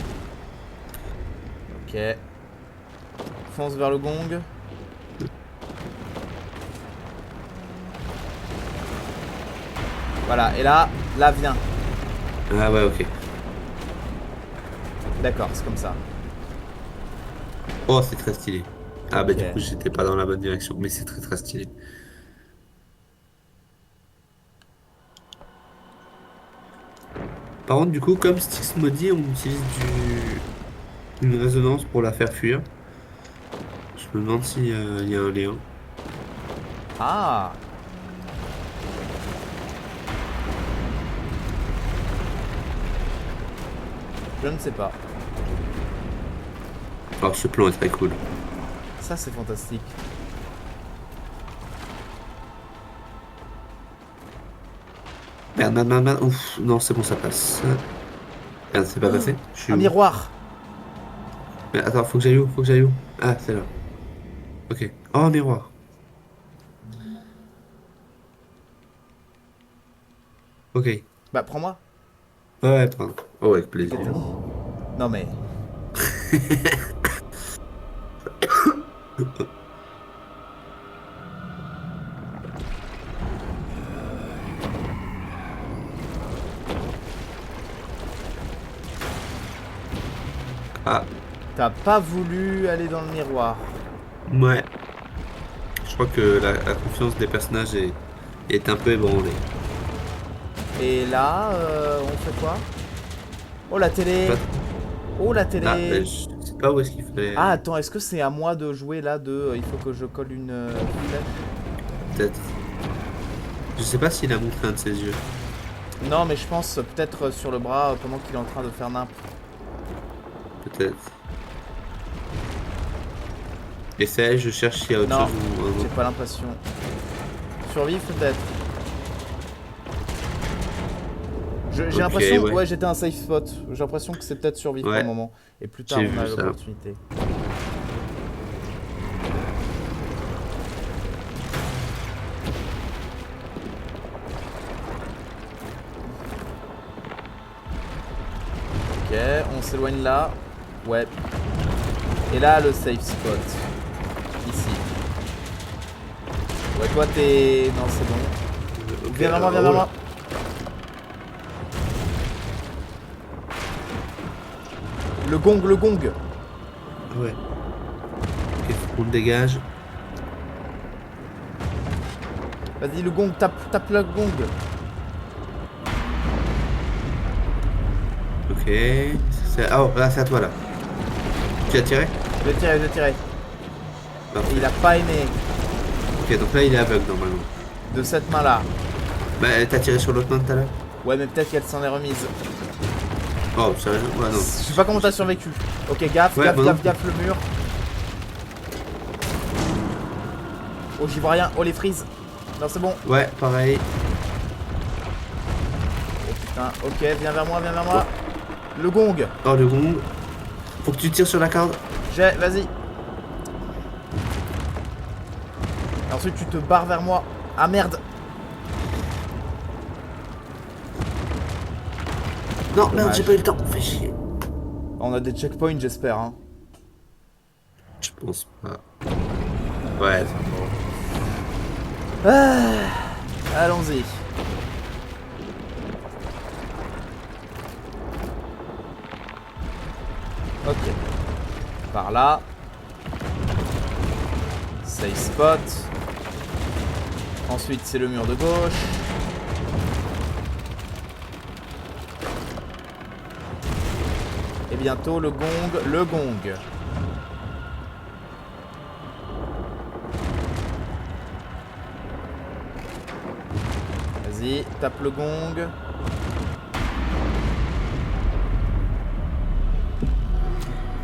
Ok. Fonce vers le gong. Voilà, et là viens. Ah ouais, ok. D'accord, c'est comme ça. Oh, c'est très stylé. Ah bah Ok. du coup, j'étais pas dans la bonne direction, mais c'est très très stylé. Par contre, du coup, comme Styx maudit, on utilise une résonance pour la faire fuir. Je me demande s'il y a un lien. Ah. Je ne sais pas. Alors, ce plan est très cool. Ça, c'est fantastique. Merde, merde, merde, merde. Ouf, non, c'est bon, ça passe. Merde, c'est pas passé. Je suis Un où? miroir. Mais attends, faut que j'aille où? Faut que j'aille où? Ah, c'est là. Ok. Oh, un miroir. Ok. Ouais, Bah, prends-moi. ouais, pardon. Oh, avec C'est que plaisir. t'as dit. Non, mais. Ah, T'as pas voulu aller dans le miroir. ouais. Je crois que la confiance des personnages est un peu ébranlée. Et là, on fait quoi? Oh, la télé. Pas- Oh, la Ah, télé. mais je sais pas où est-ce qu'il fallait. Ah, attends, est-ce que c'est à moi de jouer là de. Il faut que je colle une flèche. Peut-être. Je sais pas s'il a montré un de ses yeux. Non, mais je pense peut-être sur le bras pendant qu'il est en train de faire nimp. Peut-être. Essaye, je cherche s'il y a autre Non, chose ou un j'ai autre. pas l'impression. Survivre peut-être. J'ai Ok, l'impression, ouais. ouais, j'étais un safe spot. J'ai l'impression que c'est peut-être survivre pour le Ouais, moment. Et plus tard, j'ai on a vu ça. l'opportunité. Ok, on s'éloigne là. Ouais. Et là, le safe spot. Ici. Ouais, toi, t'es... Non, c'est bon. Ok, Viens vers moi, viens oh vers là. moi. Le gong, le gong. Ouais. Ok, faut qu'on le dégage. Vas-y, le gong, tape le gong. Ok. Ah, oh, là, c'est à toi, là. Tu as tiré? Je vais tirer, je vais tirer. Et il Parfait. a pas aimé Ok, donc là, il est aveugle, normalement. de cette main-là. Bah, t'as tiré sur l'autre main tout à l'heure? Ouais, mais peut-être qu'elle s'en est remise. Oh, sérieux? Ouais, Je non. sais pas comment t'as survécu. Ok, gaffe, Ouais, gaffe, moi non gaffe, plus. gaffe, le mur. Oh, j'y vois rien. Oh, les frises. Non, c'est bon. Ouais, pareil. Oh putain, ok, viens vers moi, viens vers Oh, moi. Le gong. oh, le gong. Faut que tu tires sur la corde. J'ai, vas-y. Et ensuite, tu te barres vers moi. Ah merde. Non, merde, j'ai Dommage. pas eu le temps. Fais chier. On a des checkpoints, j'espère. Hein. Je pense pas. Ouais. Ah, allons-y. Ok. Par là. Safe spot. Ensuite, c'est le mur de gauche. Et bientôt, le gong. Le gong. Vas-y, tape le gong.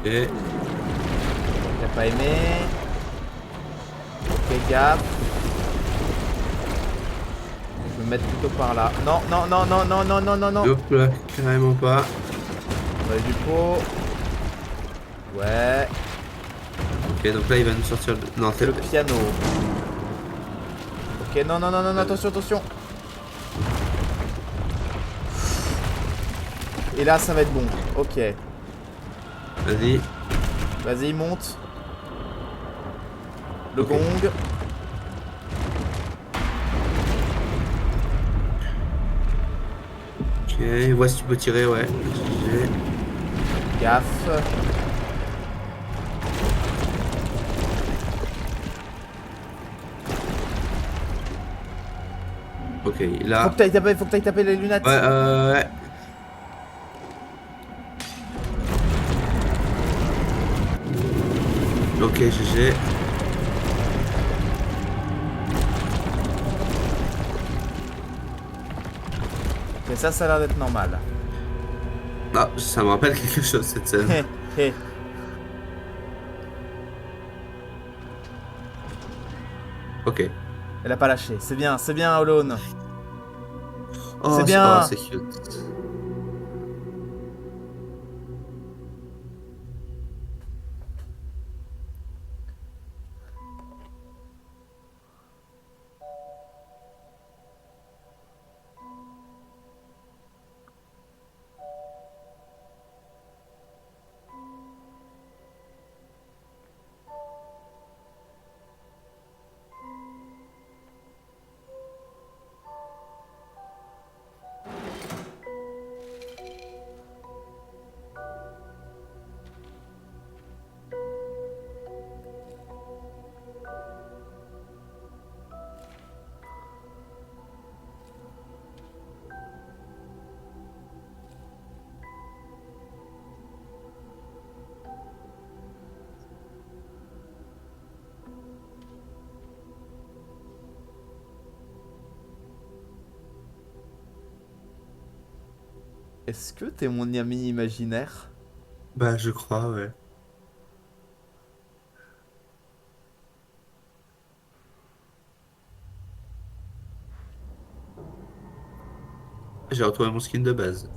Et T'as pas aimé. Ok, gaffe. Je vais me mettre plutôt par là. Non, non, non, non, non, non, non, non, non. hop là, carrément pas. On va du pot. Ouais. Ok, donc là, il va nous sortir. Non, c'est. Le piano. Ok, non, non, non, non, non, attention, attention. Et là, ça va être bon. Ok. Vas-y. Vas-y, monte. Le Ok. gong. Ok, vois si tu peux tirer, ouais. Gaffe. Ok, Faut là. que t'ailles taper les Ouais, lunettes. ouais. Ok, GG. Mais ça a l'air d'être normal. Ah, ça me rappelle quelque chose, cette scène. Hé, hé. Ok. Elle a pas lâché. C'est bien, Alone. C'est Oh, oh, bien. c'est cute. Est-ce que t'es mon ami imaginaire? Bah, je crois, ouais. J'ai retrouvé mon skin de base.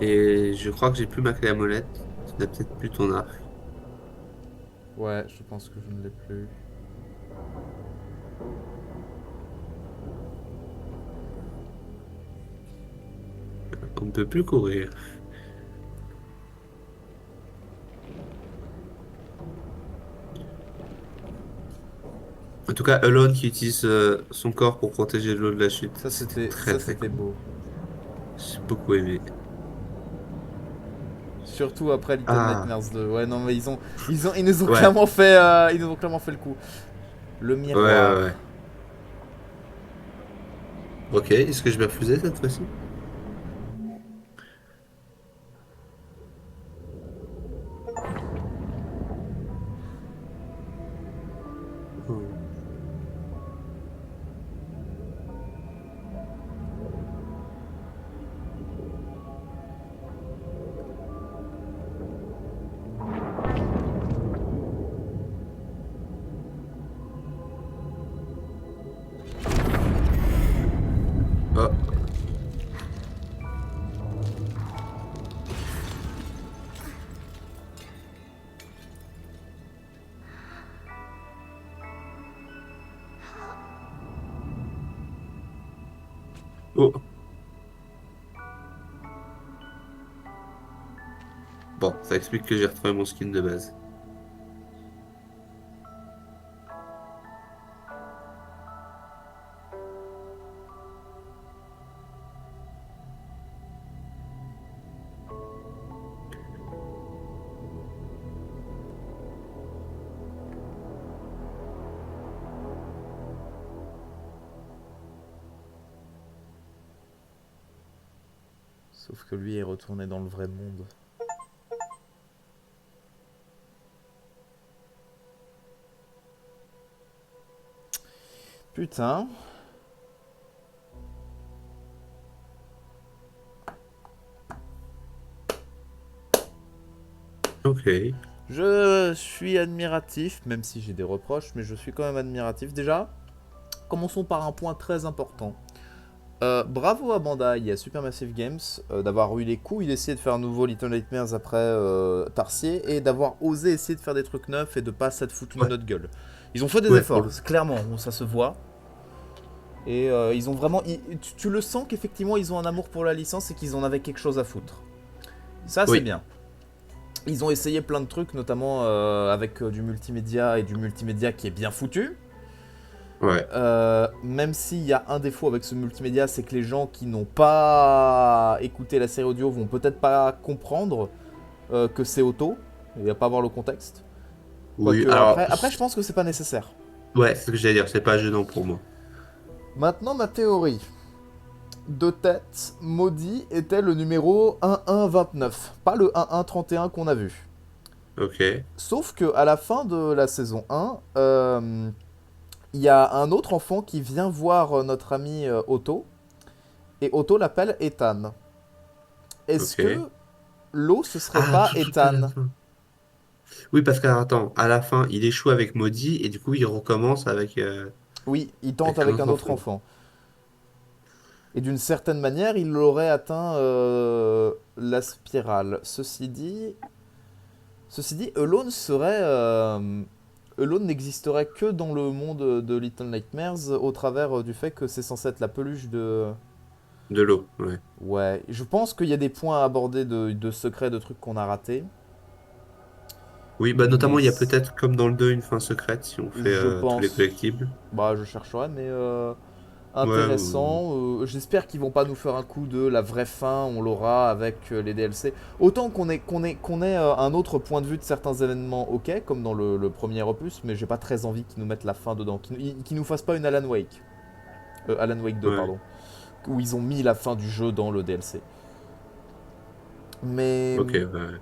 Et je crois que j'ai plus ma clé à molette. Tu n'as peut-être plus ton arc. Ouais, je pense que je ne l'ai plus. On ne peut plus courir. En tout cas, Alone qui utilise son corps pour protéger l'eau de la chute. C'était très Ça très c'était cool. beau. J'ai beaucoup aimé. Surtout après Little Ah, Nightmares 2. Ouais, non, mais ils nous ont ouais, clairement fait, ils nous ont clairement fait le coup. Le ouais, ouais, miroir. ouais. Ok, est-ce que je vais refuser cette fois-ci? Oh. Oh. Oh. Bon, ça explique que j'ai retrouvé mon skin de base. Sauf que lui est retourné dans le vrai monde. Putain. Ok. Je suis admiratif, même si j'ai des reproches, mais je suis quand même admiratif. Déjà, commençons par un point très important. Bravo à Bandai et à Supermassive Games d'avoir eu les couilles d'essayer de faire un nouveau Little Nightmares après Tarsier et d'avoir osé essayer de faire des trucs neufs et de pas s'être foutu de Ouais, notre gueule. Ils ont fait des ouais, pour efforts, le... clairement, ça se voit. Et ils ont vraiment. Tu le sens qu'effectivement ils ont un amour pour la licence et qu'ils en avaient quelque chose à foutre. Ça, c'est Oui, bien. Ils ont essayé plein de trucs, notamment avec du multimédia et du multimédia qui est bien foutu. ouais. Même s'il y a un défaut avec ce multimédia, c'est que les gens qui n'ont pas écouté la série audio vont peut-être pas comprendre que c'est auto et à pas avoir le contexte. Oui, Quoique alors, après je pense que c'est pas nécessaire. ouais, c'est ce que j'allais dire, c'est pas gênant pour moi. Maintenant ma théorie. De tête, Maudit était le numéro 1129, pas le 1131 qu'on a vu. Ok, Sauf que à la fin de la saison 1, il y a un autre enfant qui vient voir notre ami Otto, et Otto l'appelle Ethan. Est-ce ok. que l'eau, ce serait Ah, pas tout à la Ethan? fin. Oui, parce que, alors, attends, à la fin, il échoue avec Maudit et du coup, il recommence Oui, il tente avec un avec un autre autre enfant. enfant. Et d'une certaine manière, il aurait atteint la spirale. Ceci dit, Alone serait... Alone n'existerait que dans le monde de Little Nightmares au travers du fait que c'est censé être la peluche de... De l'eau, ouais. Ouais, je pense qu'il y a des points à aborder de secrets, de trucs qu'on a ratés. Oui, bah notamment, Mais il y a peut-être, comme dans le 2 une fin secrète si on fait je tous les pense... collectibles. Bah, je chercherai, mais Ouais, intéressant. J'espère qu'ils vont pas nous faire un coup de la vraie fin, on l'aura avec les DLC. Autant qu'on ait un autre point de vue de certains événements, ok, comme dans le premier opus, mais j'ai pas très envie qu'ils nous mettent la fin dedans, qu'ils nous fassent pas une Alan Wake. Alan Wake 2, ouais. pardon. Où ils ont mis la fin du jeu dans le DLC. Mais, Ok, ouais.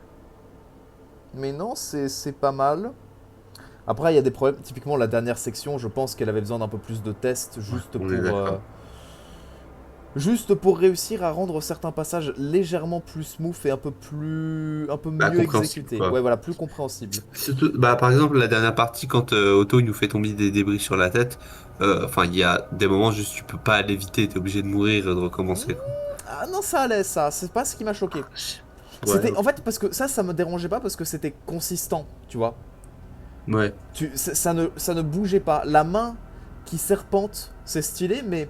mais non, c'est pas mal. Après, il y a des problèmes. Typiquement, la dernière section, je pense qu'elle avait besoin d'un peu plus de tests Ouais, on est d'accord. juste pour réussir à rendre certains passages légèrement plus smooth et un peu Bah, mieux compréhensible, exécutés. Ouais, quoi. voilà, plus compréhensible. Surtout, bah, par exemple, la dernière partie, quand Otto il nous fait tomber des débris sur la tête, enfin, il y a des moments juste tu peux pas l'éviter, t'es obligé de mourir et de Hmm, recommencer, quoi. ah non, ça allait, ça. C'est pas ce qui m'a choqué. Ouais, C'était, en ok. fait, parce que ça me dérangeait pas parce que c'était consistant, tu vois. Ouais, Ça ne bougeait pas. La main qui serpente, c'est stylé, mais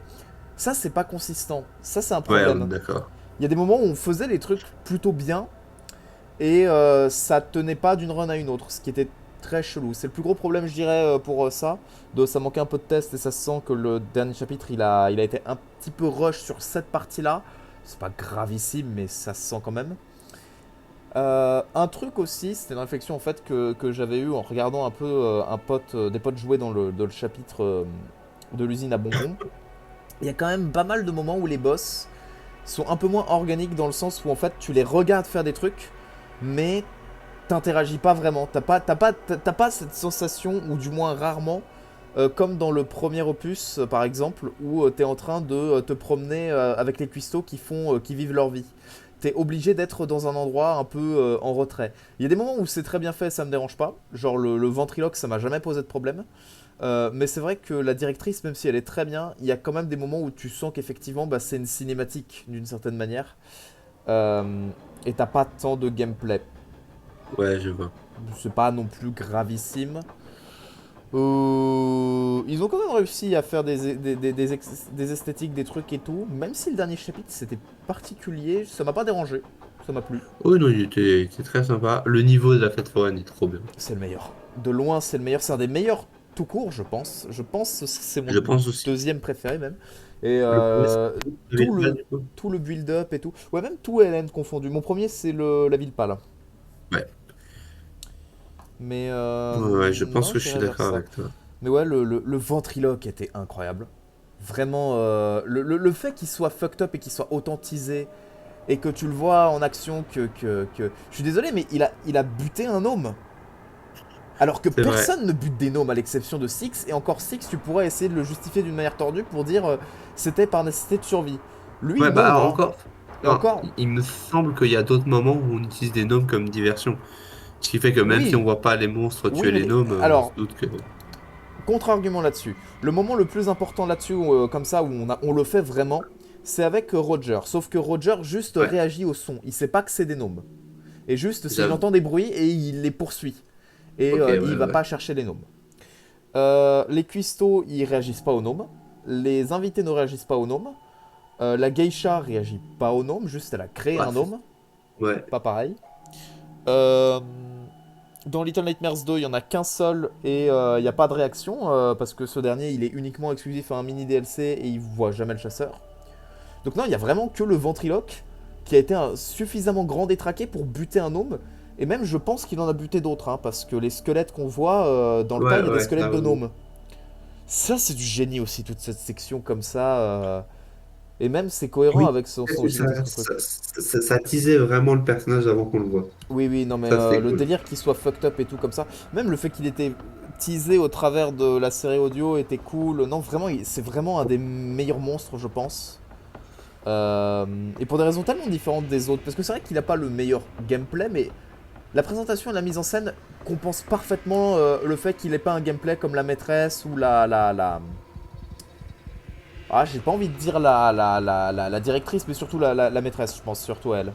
ça, c'est pas consistant. Ça, c'est un ouais, on problème. est d'accord. Il y a des moments où on faisait les trucs plutôt bien et ça tenait pas d'une run à une autre, ce qui était très chelou. C'est le plus gros problème, je dirais, pour ça. Ça manquait un peu de test et ça se sent que le dernier chapitre, il a été un petit peu rush sur cette partie-là. C'est pas gravissime, mais ça se sent quand même. Un truc aussi, c'était une réflexion en fait que j'avais eue en regardant un peu des potes jouer dans le chapitre de l'usine à bonbons. Il y a quand même pas mal de moments où les boss sont un peu moins organiques dans le sens où en fait tu les regardes faire des trucs, mais t'interagis pas vraiment. T'as pas cette sensation, ou du moins rarement, comme dans le premier opus par exemple, où t'es en train de te promener avec les cuistots qui vivent leur vie. T'es obligé d'être dans un endroit un peu en retrait. Il y a des moments où c'est très bien fait, ça me dérange pas. Genre le ventriloque, ça m'a jamais posé de problème. Mais c'est vrai que la directrice, même si elle est très bien, il y a quand même des moments où tu sens qu'effectivement bah, c'est une cinématique d'une certaine manière. Euh, et t'as pas tant de gameplay. Ouais, je vois. C'est pas non plus gravissime. Ils ont quand même réussi à faire des esthétiques, des trucs et tout. Même si le dernier chapitre c'était particulier, ça m'a pas dérangé. Ça m'a plu. Oh non, il était très sympa. Le niveau de la fête foraine est trop bien. C'est le meilleur. De loin, c'est le meilleur. C'est un des meilleurs tout court, je pense. Je pense que c'est mon Je pense aussi. deuxième préféré même. Et Le premier, c'est la tout ville pâle, le du coup. tout le build-up et tout. Ouais, même tout Hélène confondu. Mon premier, c'est la ville pâle. Ouais. Mais Ouais, ouais, je pense non, que je suis j'irai vers d'accord ça. avec toi. Mais ouais, le ventriloque était incroyable. Vraiment, le fait qu'il soit fucked up et qu'il soit authentisé et que tu le vois en action Je suis désolé, mais il a buté un gnome. Alors que C'est vrai. personne ne bute des gnomes à l'exception de Six, et encore Six, tu pourrais essayer de le justifier d'une manière tordue pour dire c'était par nécessité de survie. Lui, Ouais, bah non, alors hein. encore. Et Enfin, encore, il me semble qu'il y a d'autres moments où on utilise des gnomes comme diversion. Ce qui fait que même si on oui, voit pas les monstres oui, tuer les mais gnomes, on se alors, doute que. contre-argument là-dessus. Le moment le plus important là-dessus, comme ça, où on le fait vraiment, c'est avec Roger. Sauf que Roger juste Ouais, réagit au son. Il sait pas que c'est des gnomes. Et juste, il j'avoue. entend des bruits et il les poursuit. Et Ok, ouais, il va ouais. pas chercher les gnomes. Les cuistots, ils réagissent pas aux gnomes. Les invités ne réagissent pas aux gnomes. La geisha réagit pas au gnome, juste elle a créé Ouais, un gnome, ouais. pas pareil. Euh, dans Little Nightmares 2, il y en a qu'un seul et il n'y a pas de réaction parce que ce dernier il est uniquement exclusif à un mini DLC et il voit jamais le chasseur. Donc non, il y a vraiment que le ventriloque qui a été suffisamment grand détraqué pour buter un gnome. Et même je pense qu'il en a buté d'autres, hein, parce que les squelettes qu'on voit dans le tas, Ouais, il y a des ouais, squelettes ça de aussi. gnomes. Ça c'est du génie aussi, toute cette section comme ça. Et même c'est cohérent Oui, avec son gigantesque truc. ça teasait vraiment le personnage avant qu'on le voit. Oui, oui, non, mais Ça, c'était le cool. délire qu'il soit fucked up et tout comme ça, même le fait qu'il était teasé au travers de la série audio était cool. Non, vraiment, c'est vraiment un des meilleurs monstres, je pense. Et pour des raisons tellement différentes des autres, parce que c'est vrai qu'il n'a pas le meilleur gameplay, mais la présentation et la mise en scène compensent parfaitement le fait qu'il n'ait pas un gameplay comme la maîtresse ou Ah, j'ai pas envie de dire la directrice, mais surtout la maîtresse, je pense, surtout elle.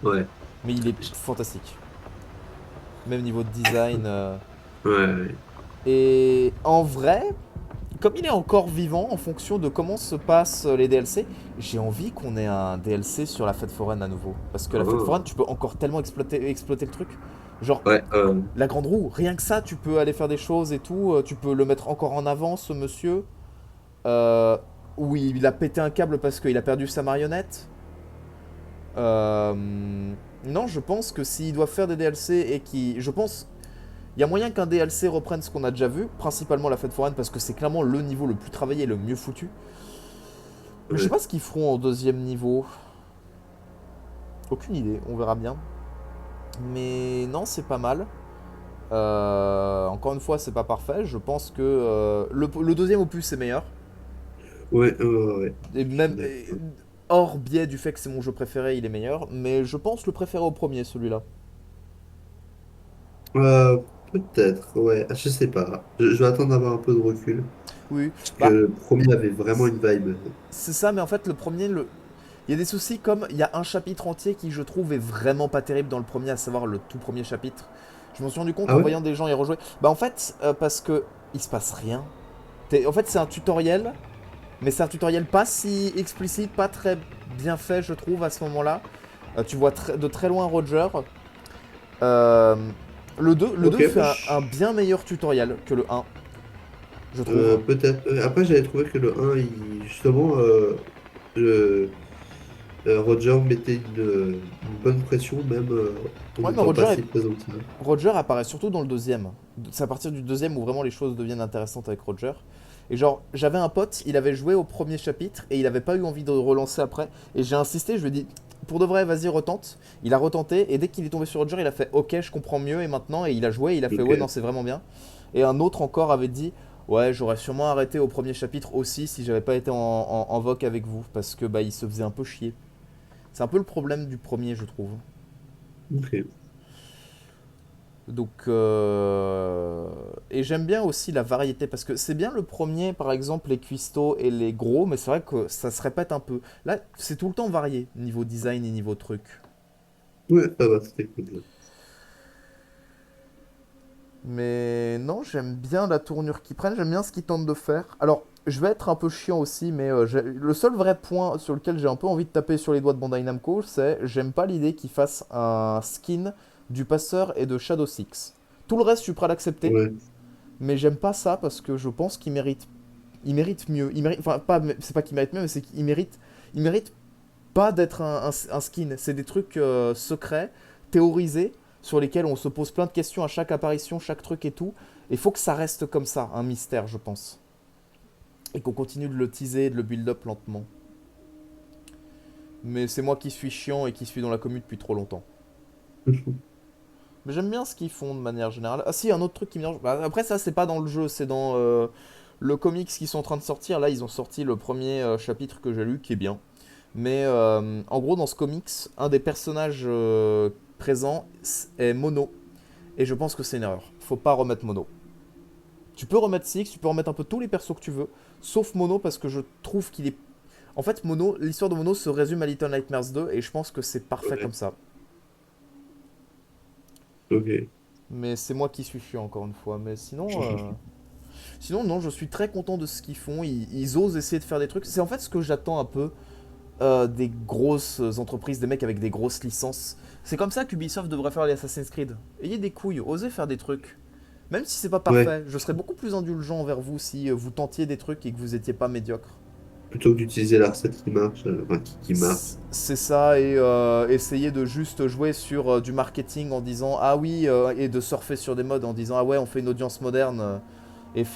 Ouais. Mais il est fantastique. Même niveau de design. Ouais, ouais. Et en vrai, comme il est encore vivant, en fonction de comment se passent les DLC, j'ai envie qu'on ait un DLC sur la fête foraine à nouveau. Parce que la fête foraine, Oh. tu peux encore tellement exploiter le truc. Genre, Ouais, la grande roue, rien que ça, tu peux aller faire des choses et tout. Tu peux le mettre encore en avant, ce monsieur. Euh, où il a pété un câble parce qu'il a perdu sa marionnette. Euh, non, je pense que s'il doit faire des DLC et qui. Je pense il y a moyen qu'un DLC reprenne ce qu'on a déjà vu, principalement la fête foraine, parce que c'est clairement le niveau le plus travaillé et le mieux foutu. Mais je sais ouais. pas ce qu'ils feront en deuxième niveau. Aucune idée, on verra bien. Mais non, c'est pas mal. Encore une fois, c'est pas parfait. Je pense que le deuxième opus est meilleur. Ouais, Et je suis même d'accord. hors biais du fait que c'est mon jeu préféré, il est meilleur. Mais je pense le préférer au premier, celui-là. Peut-être, ouais, je sais pas. Je vais attendre d'avoir un peu de recul. Oui, Parce que bah le premier avait vraiment une vibe. c'est ça, mais en fait, le premier, il y a des soucis comme il y a un chapitre entier qui, je trouve, est vraiment pas terrible dans le premier, à savoir le tout premier chapitre. Je m'en suis rendu compte Ah en ouais? voyant des gens y rejouer. Bah, en fait, parce que il se passe rien. En fait, c'est un tutoriel, mais c'est un tutoriel pas si explicite, pas très bien fait, je trouve, à ce moment-là. Tu vois de très loin Roger. Euh, le Ok, 2 fait un bien meilleur tutoriel que le un, je trouve. peut-être. Après, j'avais trouvé que le un justement, le- Roger mettait une bonne pression, même en Ouais, mais n'étant pas si présent que ça. Roger apparaît surtout dans le deuxième. C'est à partir du deuxième où vraiment les choses deviennent intéressantes avec Roger. Et genre, j'avais un pote, il avait joué au premier chapitre et il avait pas eu envie de relancer après. Et j'ai insisté, je lui ai dit, pour de vrai, vas-y, retente. Il a retenté et dès qu'il est tombé sur Roger, il a fait, ok, je comprends mieux et maintenant, et il a joué et il a fait, ouais, non, Ok, c'est vraiment bien. Et un autre encore avait dit, ouais, j'aurais sûrement arrêté au premier chapitre aussi si j'avais pas été en voc avec vous parce que bah, il se faisait un peu chier. C'est un peu le problème du premier, je trouve. ok. Donc, et j'aime bien aussi la variété parce que c'est bien le premier, par exemple, les cuistots et les gros, mais c'est vrai que ça se répète un peu. Là, c'est tout le temps varié, niveau design et niveau truc. Ouais, ça va, c'était cool. Mais non, j'aime bien la tournure qu'ils prennent, j'aime bien ce qu'ils tentent de faire. Alors, je vais être un peu chiant aussi, mais le seul vrai point sur lequel j'ai un peu envie de taper sur les doigts de Bandai Namco, c'est j'aime pas l'idée qu'ils fassent un skin du Passeur et de Shadow Six. Tout le reste, je suis prêt à l'accepter, Ouais, mais j'aime pas ça parce que je pense qu'ils méritent il mérite mieux. Il mérite, enfin, pas, c'est pas qu'il mérite mieux, mais c'est il mérite pas d'être un skin. C'est des trucs secrets, théorisés, sur lesquels on se pose plein de questions à chaque apparition, chaque truc et tout. Il faut que ça reste comme ça, un mystère, je pense. Et qu'on continue de le teaser, de le build up lentement. Mais c'est moi qui suis chiant et qui suis dans la commune depuis trop longtemps. Mais j'aime bien ce qu'ils font de manière générale. Ah si, un autre truc qui me dérange. Bah, après ça, c'est pas dans le jeu, c'est dans le comics qu'ils sont en train de sortir. Là, ils ont sorti le premier chapitre que j'ai lu, qui est bien. Mais en gros, dans ce comics, un des personnages présents est Mono. Et je pense que c'est une erreur. Faut pas remettre Mono. Tu peux remettre Six, tu peux remettre un peu tous les persos que tu veux, sauf Mono parce que je trouve qu'il est. En fait, Mono, l'histoire de Mono se résume à Little Nightmares 2 et je pense que c'est parfait comme ouais, ça. ok. Mais c'est moi qui suis chiant encore une fois. Mais sinon, sinon non, je suis très content de ce qu'ils font. Ils osent essayer de faire des trucs. C'est en fait ce que j'attends un peu des grosses entreprises, des mecs avec des grosses licences. C'est comme ça qu'Ubisoft devrait faire les Assassin's Creed. Ayez des couilles, osez faire des trucs. Même si c'est pas Ouais, parfait, je serais beaucoup plus indulgent envers vous si vous tentiez des trucs et que vous étiez pas médiocre. plutôt que d'utiliser la recette qui marche, enfin, qui marche. C'est ça, et essayer de juste jouer sur du marketing en disant ah oui, et de surfer sur des modes en disant ah ouais, on fait une audience moderne,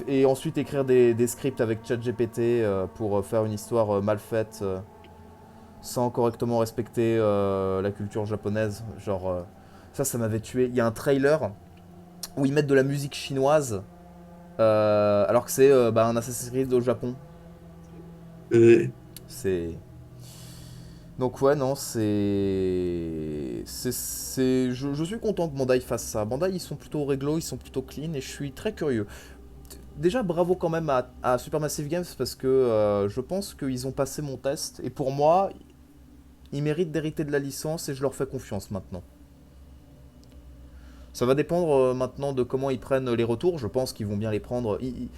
et ensuite écrire des scripts avec ChatGPT pour faire une histoire mal faite. Sans correctement respecter la culture japonaise. Genre, ça m'avait tué. Il y a un trailer où ils mettent de la musique chinoise alors que c'est bah, un Assassin's Creed au Japon. Ouais, C'est. Donc, ouais, non, je suis content que Bandai fasse ça. Bandai, ils sont plutôt réglo, ils sont plutôt clean et je suis très curieux. Déjà, bravo quand même à Supermassive Games parce que je pense qu'ils ont passé mon test et pour moi, ils méritent d'hériter de la licence et je leur fais confiance maintenant. Ça va dépendre maintenant de comment ils prennent les retours. Je pense qu'ils vont bien les prendre. Il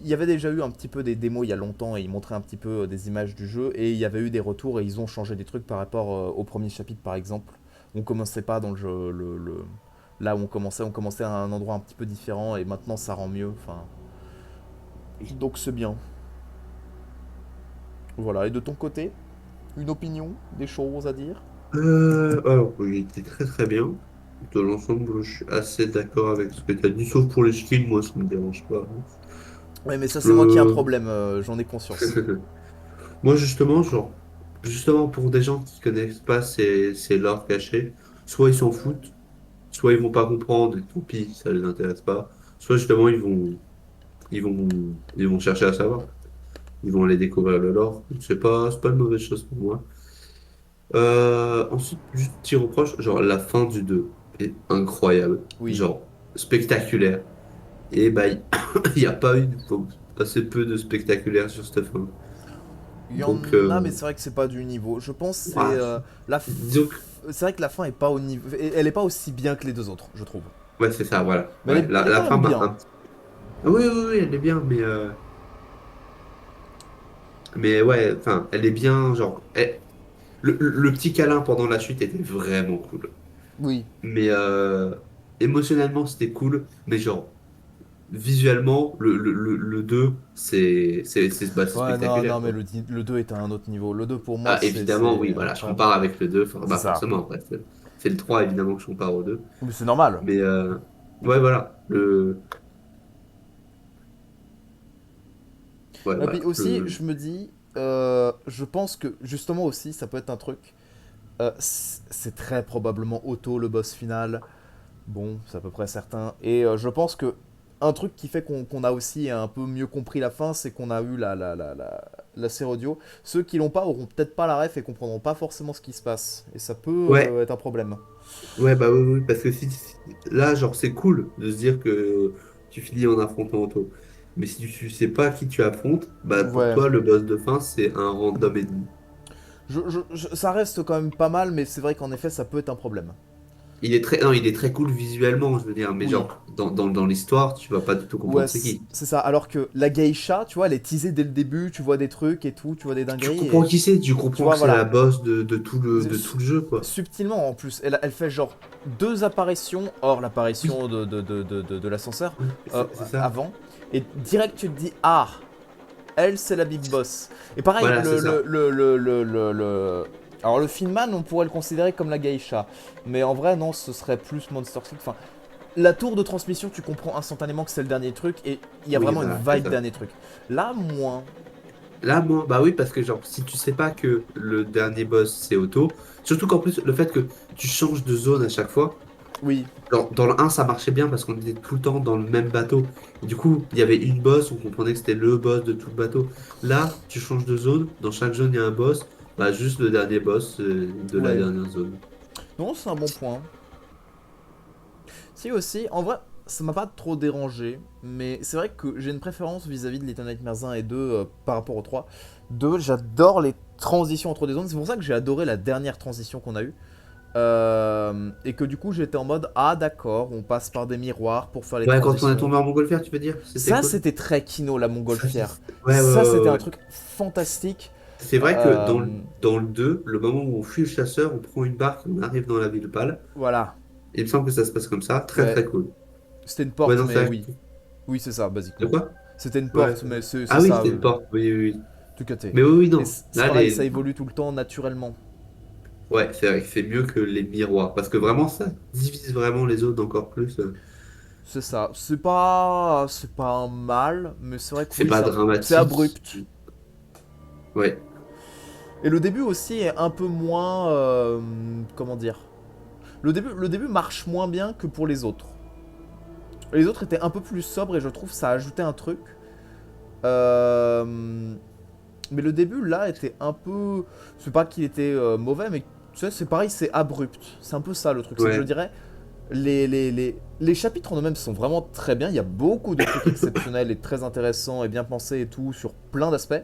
y avait déjà eu un petit peu des démos il y a longtemps et ils montraient un petit peu des images du jeu et il y avait eu des retours et ils ont changé des trucs par rapport au premier chapitre par exemple. On commençait pas dans le jeu, là où on commençait à un endroit un petit peu différent et maintenant ça rend mieux. Enfin, donc c'est bien. Voilà. Et de ton côté, une opinion, des choses à dire? alors, il était très très bien. Dans l'ensemble, je suis assez d'accord avec ce que tu as dit, sauf pour les skins, moi ça me dérange pas. Ouais, mais ça c'est moi qui ai un Le... problème. J'en ai conscience. Moi justement, genre, justement, pour des gens qui connaissent pas ces lore cachés, soit ils s'en foutent, soit ils vont pas comprendre, et tant pis, ça les intéresse pas, soit justement ils vont chercher à savoir. Ils vont aller découvrir le lore. C'est pas une mauvaise chose pour moi. Ensuite, juste petit reproche, genre la fin du 2 est incroyable, Oui. genre spectaculaire. Et bah, il n'y a pas eu assez peu de spectaculaire sur cette fin. Il y Donc, en a, mais c'est vrai que c'est pas du niveau. Je pense que c'est ouah, disons que, c'est vrai que la fin est pas au niveau. Elle est pas aussi bien que les deux autres, je trouve. ouais, c'est ça, voilà. Mais Ouais, elle est la quand fin même m'a bien. un petit. Ah oui, oui, oui, elle est bien, mais ouais, enfin, elle est bien, genre, le petit câlin pendant la chute était vraiment cool. Oui. Mais émotionnellement, c'était cool, mais genre, visuellement, le 2 bah, c'est Ouais, non, spectaculaire, non, mais quoi. le 2 est à un autre niveau. Le 2 pour moi, Ah, évidemment, oui, c'est voilà, je incroyable. compare avec le 2 C'est bah ça. forcément, après, c'est le 3 évidemment, que je compare au 2. Mais c'est normal. Mais, ouais, voilà, ouais, Et puis voilà, aussi, je me dis, je pense que justement aussi, ça peut être un truc. C'est très probablement Otto le boss final. Bon, c'est à peu près certain. Et je pense que un truc qui fait qu'on a aussi un peu mieux compris la fin, c'est qu'on a eu la série audio. Ceux qui l'ont pas auront peut-être pas la ref et comprendront pas forcément ce qui se passe. Et ça peut ouais, être un problème. ouais, bah oui, oui, parce que là, genre, c'est cool de se dire que tu finis en affrontant Otto. Mais si tu sais pas qui tu affrontes, bah pour Ouais. toi, le boss de fin, c'est un random ennemi. Ça reste quand même pas mal, mais c'est vrai qu'en effet, ça peut être un problème. Non, il est très cool visuellement, je veux dire, mais Oui. genre, dans l'histoire, tu vas pas du tout Ouais, comprendre c'est qui. c'est ça. Alors que la geisha, tu vois, elle est teasée dès le début, tu vois des trucs et tout, tu vois des Tu dingueries comprends et qui c'est, tu tu comprends vois, que c'est la voilà. boss de Su- tout le jeu, quoi. Subtilement en plus, elle fait genre deux apparitions, hors Oui, l'apparition de l'ascenseur oui, c'est ça. avant, et direct tu te dis, ah, elle c'est la big boss. Et pareil, Voilà, c'est ça. alors le Finman, on pourrait le considérer comme la geisha, mais en vrai non, ce serait plus Monster Truck. Enfin, la tour de transmission, tu comprends instantanément que c'est le dernier truc, et il y a Oui, vraiment une voilà, c'est vibe ça. dernier truc. Là, moins. Là, moi, bah oui, parce que genre, si tu sais pas que le dernier boss, c'est Otto, surtout qu'en plus, le fait que tu changes de zone à chaque fois, Oui, dans le un ça marchait bien parce qu'on était tout le temps dans le même bateau. Et du coup, il y avait une boss, on comprenait que c'était le boss de tout le bateau. Là, tu changes de zone, dans chaque zone, il y a un boss, bah juste le dernier boss de la ouais. dernière zone. Non, c'est un bon point. Si aussi, en vrai, ça m'a pas trop dérangé, mais c'est vrai que j'ai une préférence vis-à-vis de Little Nightmares 1 et 2 par rapport au 3. 2, j'adore les transitions entre des zones, c'est pour ça que j'ai adoré la dernière transition qu'on a eue. Et que du coup j'étais en mode, ah d'accord, on passe par des miroirs pour faire les Ouais, quand on est transitions. tombé en montgolfière, tu veux dire? C'était Ça cool? c'était très Kino la montgolfière. Ouais, ouais, Ça ouais, c'était ouais, un ouais. truc fantastique. C'est vrai que Euh, dans le 2 le moment où on fuit le chasseur, on prend une barque, on arrive dans la ville pâle. voilà, Il me semble que ça se passe comme ça. Très, ouais, très cool. c'était une Ouais, porte non, c'est mais vrai. oui. Oui c'est ça De basiquement. quoi? C'était une Ouais. porte mais c'est Ah oui, ça, c'était une porte. Oui, oui, oui. tout caté. Mais oui, oui, Et non. c'est Là, pareil, ça évolue tout le temps naturellement. ouais, c'est vrai que c'est mieux que les miroirs. Parce que vraiment, ça divise vraiment les autres encore plus. C'est ça. C'est pas un mal, mais c'est vrai que C'est oui, pas c'est dramatique. abrupt. Ouais. Et le début aussi est un peu moins, comment dire. Le début marche moins bien que pour les autres. Les autres étaient un peu plus sobres et je trouve ça ajoutait un truc. Euh, mais le début là était un peu. C'est pas qu'il était mauvais, mais tu sais, c'est pareil, c'est abrupt. C'est un peu ça le truc. C'est que je Ouais. dirais, les chapitres en eux-mêmes sont vraiment très bien. Il y a beaucoup de trucs exceptionnels et très intéressants et bien pensés et tout sur plein d'aspects.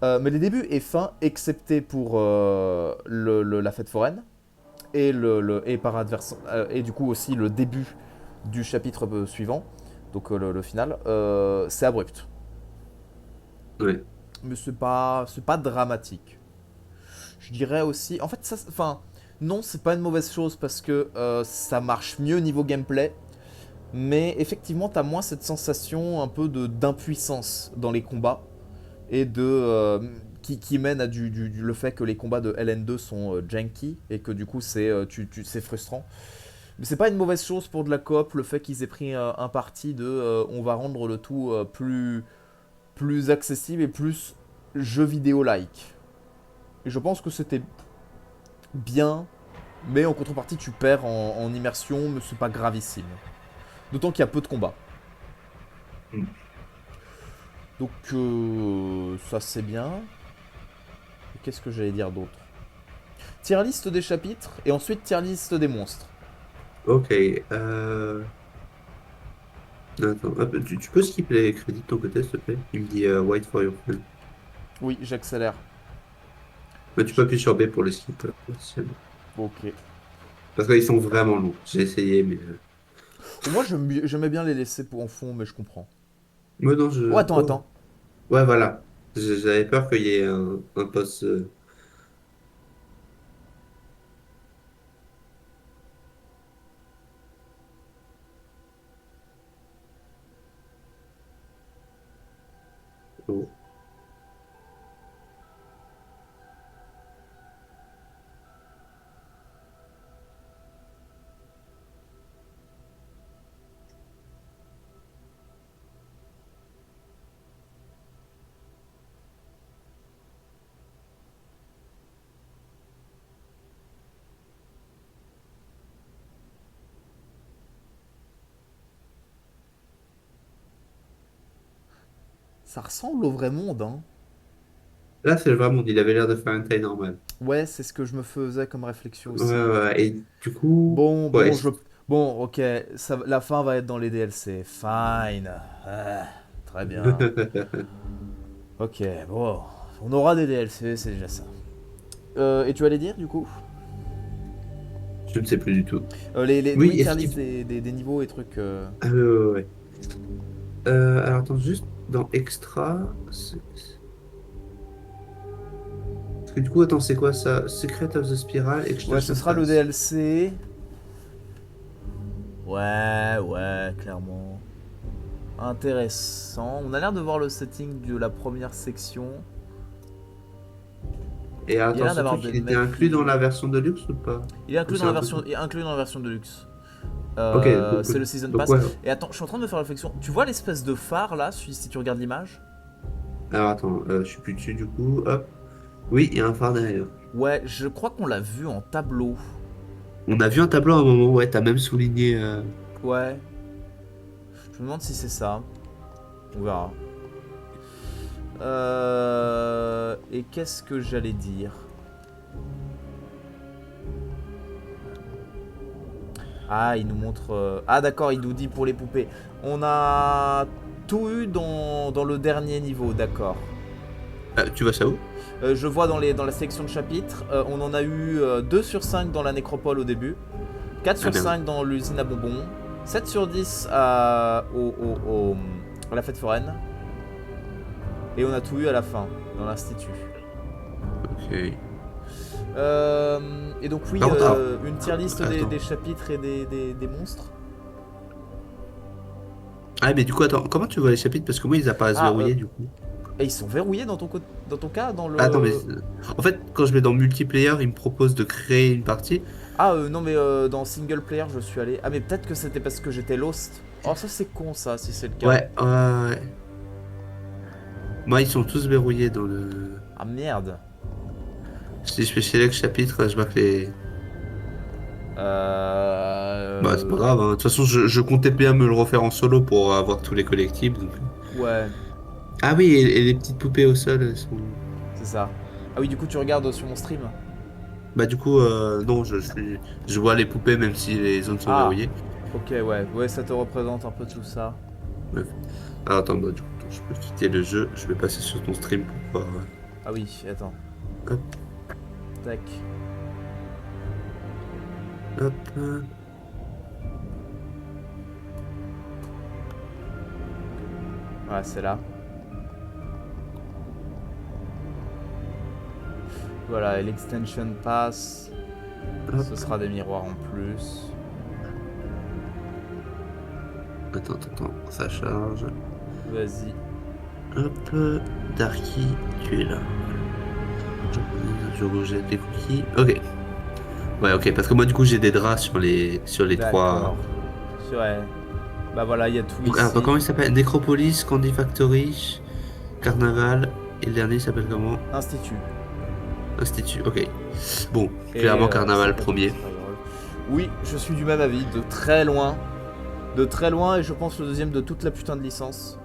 Mais les débuts et fins, excepté pour la fête foraine et par adverse et du coup aussi le début du chapitre suivant, donc le final, c'est abrupt. Ouais. Mais c'est pas dramatique. Je dirais aussi, en fait, ça, enfin, non, c'est pas une mauvaise chose parce que ça marche mieux niveau gameplay. Mais effectivement, t'as moins cette sensation un peu de d'impuissance dans les combats et de qui mène à le fait que les combats de LN2 sont janky et que du coup c'est c'est frustrant. Mais c'est pas une mauvaise chose pour de la coop le fait qu'ils aient pris un parti de on va rendre le tout plus accessible et plus jeu vidéo like. Et je pense que c'était bien, mais en contrepartie, tu perds en immersion, mais c'est pas gravissime. D'autant qu'il y a peu de combats. Hmm. Donc, ça c'est bien. Et qu'est-ce que j'allais dire d'autre? Tier liste des chapitres, et ensuite tier liste des monstres. Ok. Attends, hop, tu peux skipper les crédits de ton côté, s'il te plaît? Il me dit Wait for your friend. Oui, j'accélère. Mais tu peux appuyer sur B pour le skip. Si jamais. Ok. Parce qu'ils sont vraiment longs. J'ai essayé, mais. Bon, moi, j'aimais bien les laisser pour en fond, mais je comprends. Mais non, Oh, je. attends, Oh. attends. Ouais, voilà. J'avais peur qu'il y ait un post. Oh. Ça ressemble au vrai monde, hein. Là, c'est le vrai monde. Il avait l'air de faire une taille normale. Ouais, c'est ce que je me faisais comme réflexion Ouais, aussi. ouais, ouais. Et du coup. Bon, Ouais. bon, Bon, ok, la fin va être dans les DLC. Fine. Ah, très bien. Ok, bon. On aura des DLC, c'est déjà ça. Et tu allais dire, du coup Je ne sais plus du tout. Oui, Oui, tier list effectivement. des niveaux et trucs. Ah, ouais, ouais, ouais. Alors, attends, juste dans Extra. Parce que du coup, attends, c'est quoi ça? Secret of the Spiral, Ouais, ce Extraction sera le Pass. DLC. Ouais, ouais, clairement. Intéressant. On a l'air de voir le setting de la première section. Et Il y a attends, l'air ce d'avoir truc, des il était mecs inclus dans qui. la version de luxe ou pas? Il est Ou inclus dans c'est la un truc. version, il est inclus dans la version de luxe. Ok, donc, C'est le Season donc Pass. ouais. Et attends, je suis en train de me faire réflexion. Tu vois l'espèce de phare là, si tu regardes l'image? Alors attends, je suis plus dessus du coup. Hop. Oui, il y a un phare derrière. Ouais, je crois qu'on l'a vu en tableau. On a vu un tableau à un moment, ouais, t'as même souligné. Ouais, je me demande si c'est ça. On verra. Et qu'est-ce que j'allais dire? Ah, il nous montre. Ah, d'accord, il nous dit pour les poupées. On a tout eu dans le dernier niveau, d'accord. Tu vois ça où? Je vois dans la sélection de chapitres, on en a eu 2 sur 5 dans la nécropole au début, 4 Ah sur merde. 5 dans l'usine à bonbons, 7 sur 10 à la fête foraine, et on a tout eu à la fin, dans l'institut. Ok. Et donc oui, Par contre, alors, une tier list attends. des chapitres et des monstres. Ah, mais du coup, attends, comment tu vois les chapitres? Parce que moi, ils apparaissent Ah, verrouillés du coup. et ils sont verrouillés dans ton cas, dans Ah, attends, mais. le... En fait, quand je vais dans multiplayer, il me propose de créer une partie. Ah non mais dans single player je suis allé... Ah mais peut-être que c'était parce que j'étais lost. Oh ça c'est con ça, si c'est le cas. Ouais, ouais. Moi, ils sont tous verrouillés dans le. Ah merde. Si je fais select chapitre, je vois que les. Bah, c'est pas Euh... grave, hein. De toute façon, je comptais bien me le refaire en solo pour avoir tous les collectibles. Donc. Ouais, Ah oui, et les petites poupées au sol, elles sont. c'est ça. Ah oui, du coup, tu regardes sur mon stream. Bah, du coup, non, je vois les poupées même si les zones sont Ah, verrouillées. ok, ouais. Ouais, ça te représente un peu tout ça. Bref. Alors, attends, bah, du coup, je peux quitter le jeu. Je vais passer sur ton stream pour pouvoir. Ah oui, attends. Hop, Tac. hop. Ouais, c'est là. Voilà, et l'extension pass. Ce Hop. sera des miroirs en plus. Attends, ça charge. Vas-y. Hop, Darky, tu es là. Je rejette les cookies. Ok. Ouais, ok, parce que moi, du coup, j'ai des draps sur les trois. D'accord. Ouais. Bah voilà, il y a tout Donc, alors, ici. comment il s'appelle? Necropolis, Candy Factory, Carnaval. Et le dernier il s'appelle comment? Institut. Institut, ok. Bon, Et clairement ça Carnaval s'appelle premier. Firewall. Oui, je suis du même avis, de très loin. De très loin, et je pense le deuxième de toute la putain de licence.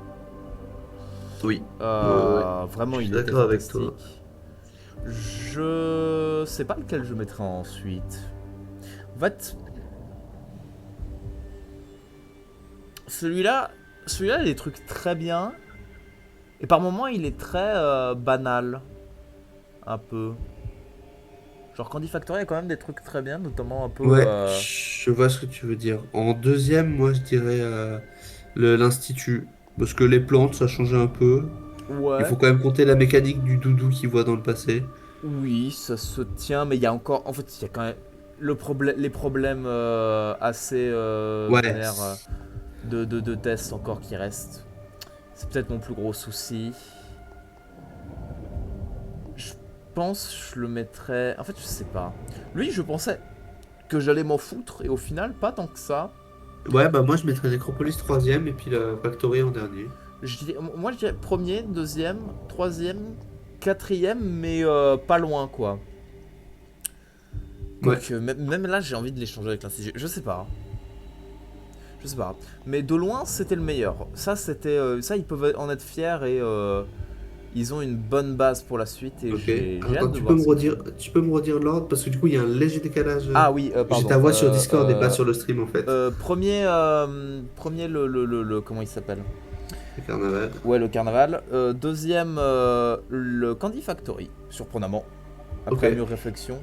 Oui. Ouais. Je Vraiment, suis il était d'accord avec toi. fantastique. Je sais pas lequel je mettrai ensuite. En fait, celui-là, celui-là, il a des trucs très bien. Et par moments, il est très banal. Un peu. Genre Candy Factory a quand même des trucs très bien, notamment un peu. Ouais, je vois ce que tu veux dire. En deuxième, moi je dirais l'Institut. Parce que les plantes, ça changeait un peu. Il Ouais. faut quand même compter la mécanique du doudou qu'il voit dans le passé. Oui, ça se tient, mais il y a encore. En fait, il y a quand même les problèmes assez Ouais. vénères de tests encore qui restent. C'est peut-être mon plus gros souci. Je pense je le mettrais. En fait, je sais pas. Lui, je pensais que j'allais m'en foutre, et au final, pas tant que ça. Ouais, bah moi je mettrais Necropolis troisième et puis la Factory en dernier. Moi, je dirais premier, deuxième, troisième, quatrième, mais pas loin, quoi. Ouais. Quoique, même là, j'ai envie de l'échanger avec l'Institut. Je sais pas. Je sais pas. Mais de loin, c'était le meilleur. Ça, ça, ils peuvent en être fiers, et ils ont une bonne base pour la suite, et Ok. j'ai Attends, hâte de voir ce qu'ils font. tu peux me redire l'ordre parce que du coup il y a un léger décalage. Ah oui, J'ai ta pardon. voix sur Discord et pas sur le stream en fait. Premier comment il s'appelle? Le carnaval. Ouais, le carnaval. Deuxième, le Candy Factory, surprenamment, Ok. après mûre réflexion.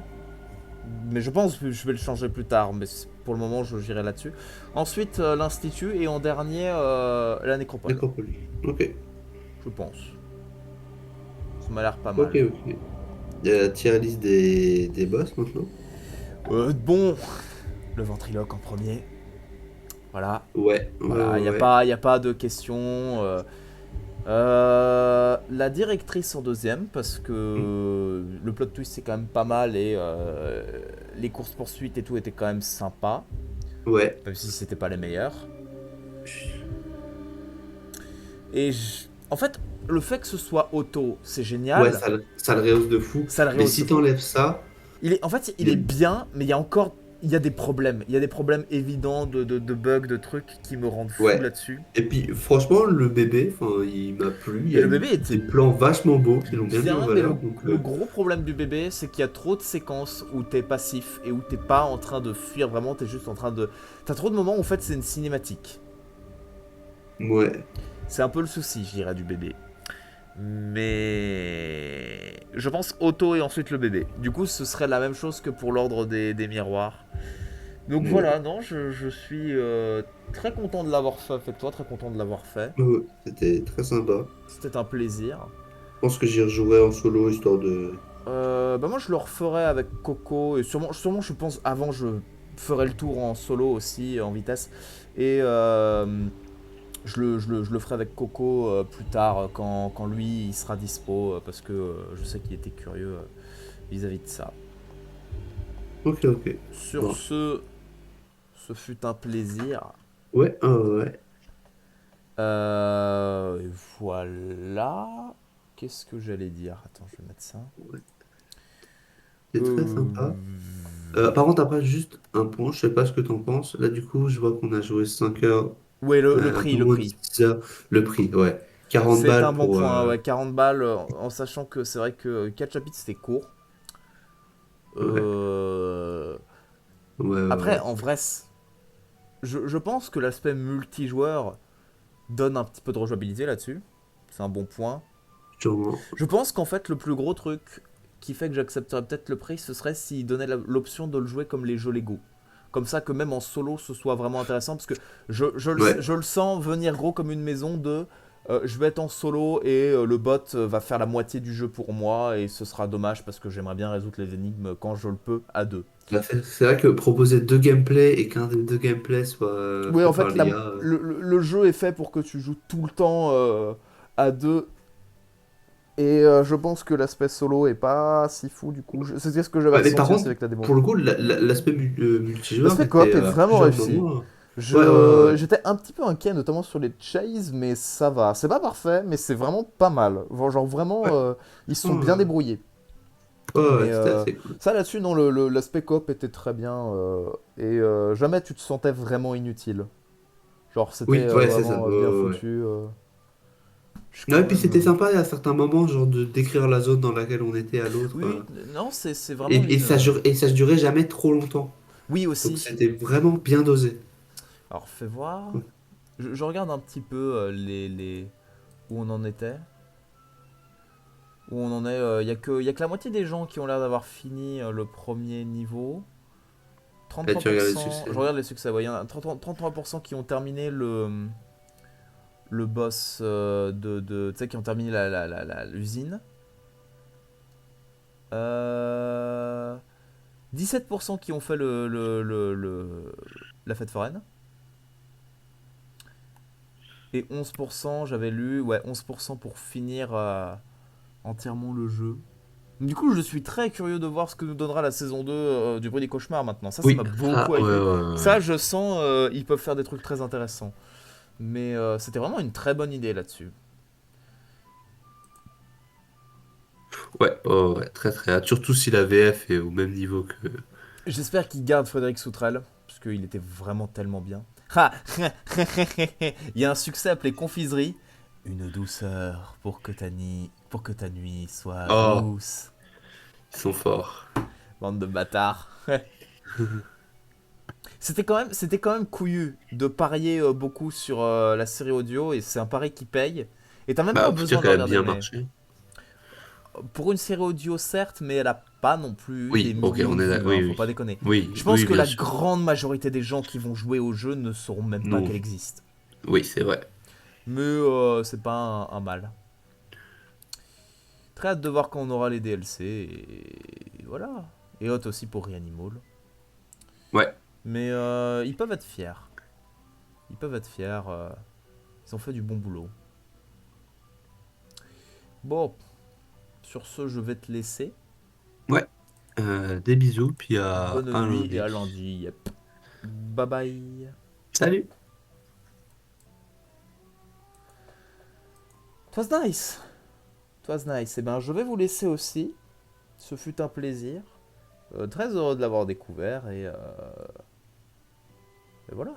Mais je pense que je vais le changer plus tard, mais pour le moment, j'irai là-dessus. Ensuite, l'Institut, et en dernier, la Nécropole, Necropolis. Ok. je pense. Ça m'a l'air pas Ok, mal. ok. Il y a la tier list des boss maintenant. Bon, le ventriloque en premier. Voilà. Ouais, ouais, Voilà, ouais, ouais. y a pas de question. La directrice en deuxième, parce Hmm. que le plot twist c'est quand même pas mal, et les courses-poursuites et tout étaient quand même sympas, Ouais. même si c'était pas les meilleurs. Et en fait, le fait que ce soit auto, c'est Ouais, génial, ça le rehausse de fou. ça le Mais rehausse de si fou. t'enlèves ça, En fait, il il est est- bien, mais il y a encore. Il y a des problèmes. Il y a des problèmes évidents de bugs, de trucs qui me rendent fou ouais. là-dessus. Et puis franchement, le bébé, enfin, il m'a plu. Il y Et a le bébé était des plans vachement beaux qui l'ont bien mis en bien, mais valeur. Donc, le gros problème du bébé, c'est qu'il y a trop de séquences où t'es passif et où t'es pas en train de fuir vraiment, t'es juste en train de. T'as trop de moments où en fait c'est une cinématique. ouais. C'est un peu le souci, je dirais, du bébé. Mais. Je pense Otto et ensuite le bébé. Du coup, ce serait la même chose que pour l'ordre des miroirs. Donc Ouais. voilà, non, je suis très content de l'avoir fait avec toi, très content de l'avoir fait. Ouais, c'était très sympa. C'était un plaisir. Je pense que j'y rejouerai en solo histoire de. Bah moi je le referai avec Coco, et sûrement je pense avant je ferai le tour en solo aussi en vitesse, et je le ferai avec Coco plus tard quand lui il sera dispo, parce que je sais qu'il était curieux vis-à-vis de ça. Ok, ok. Sur Bon. ce fut un plaisir. Ouais, ouais. Et voilà. Qu'est-ce que j'allais dire? Attends, je vais mettre ça. Ouais. C'est très Euh... sympa. Par contre, après, juste un point, je sais pas ce que t'en penses. Là, du coup, je vois qu'on a joué 5 heures, Ouais, un peu le moins de prix. 6 heures. Le prix, ouais. 40 C'est balles un bon pour. point, ouais, 40 balles, en sachant que c'est vrai que 4 chapitres c'était court. Ouais, Euh, ouais, ouais, Après, ouais. en vrai, je pense que l'aspect multijoueur donne un petit peu de rejouabilité là-dessus. C'est un bon point. Sûrement. Je pense qu'en fait, le plus gros truc qui fait que j'accepterais peut-être le prix, ce serait s'il donnait l'option de le jouer comme les jeux Lego. Comme ça, que même en solo, ce soit vraiment intéressant. Parce que Ouais. je le sens venir gros comme une maison de. Je vais être en solo, et le bot va faire la moitié du jeu pour moi, et ce sera dommage parce que j'aimerais bien résoudre les énigmes quand je le peux à deux. Bah, c'est vrai que proposer deux gameplays et qu'un des deux gameplays soit Oui, fait en par fait, l'IA. le jeu est fait pour que tu joues tout le temps à deux. Et je pense que l'aspect solo est pas si fou du coup. C'était ce que j'avais Ouais, mais par ressenti aussi contre, avec la démo. pour le coup, l'aspect multijoueur L'aspect était coop est à vraiment plusieurs réussi. moments. Ouais, ouais, ouais, ouais. J'étais un petit peu inquiet, notamment sur les chases, mais ça va. C'est pas parfait, mais c'est vraiment pas mal. Genre vraiment, Ouais. ils se sont bien Ouais. débrouillés. Ouais, Mais ouais, c'était assez cool. ça là-dessus, non, l'aspect coop était très bien. Et jamais tu te sentais vraiment inutile. Genre, c'était Oui, ouais, c'est ça. vraiment Ouais, bien ouais, ouais. foutu. Je suis Non, quand et puis même. c'était sympa à certains moments, genre de décrire la zone dans laquelle on était à l'autre. Oui, non, c'est Et, vraiment une. et ça durait jamais trop longtemps. Oui, Donc aussi. c'était vraiment bien dosé. Alors, fais voir. Je regarde un petit peu où on en était. Où on en est. Y a que la moitié des gens qui ont l'air d'avoir fini le premier niveau. Là, tu regardes le 33%. Je succès. regarde les succès. Ouais, il y en a 33% qui ont terminé le boss tu sais, qui ont terminé l'usine. Euh, 17% qui ont fait la fête foraine. Et 11%, j'avais lu, ouais, 11% pour finir entièrement le jeu. Du coup, je suis très curieux de voir ce que nous donnera la saison 2 du Bruit des Cauchemars maintenant. Ça m'a Oui, ça, beaucoup ouais, hypé. ouais, ouais. Ça, je sens, ils peuvent faire des trucs très intéressants. Mais c'était vraiment une très bonne idée là-dessus. Ouais, ouais, ouais, très très hâte. Surtout si la VF est au même niveau que. J'espère qu'ils gardent Frédéric Soutrel, parce qu'il était vraiment tellement bien. Ha. Il y a un succès appelé Confiserie. Une douceur pour que ta nuit soit Oh, douce. ils sont forts. Bande de bâtards. C'était quand même couillu de parier beaucoup sur la série audio, et c'est un pari qui paye. Et t'as même Bah, pas on peut dire besoin de qu'elle a regarder, bien mais marché. pour une série audio certes, mais elle a pas non plus eu des Oui, ok, millions on de est là. vues, hein, Oui, faut oui. pas déconner. Je Oui, pense oui, que bien la sûr. grande majorité des gens qui vont jouer au jeu ne sauront même pas Non. qu'elle existe. Oui, c'est vrai. Mais c'est pas un mal. Très hâte de voir quand on aura les DLC, et voilà. Et hâte aussi pour Reanimal. Ouais. Mais ils peuvent être fiers. Ils peuvent être fiers. Ils ont fait du bon boulot. Bon, sur ce, je vais te laisser. Ouais. Des bisous, puis à Bonne un nuit et à lundi. lundi. Yep. Bye bye. Salut! It was nice. It was nice. Eh ben, je vais vous laisser aussi. Ce fut un plaisir. Très heureux de l'avoir découvert et voilà.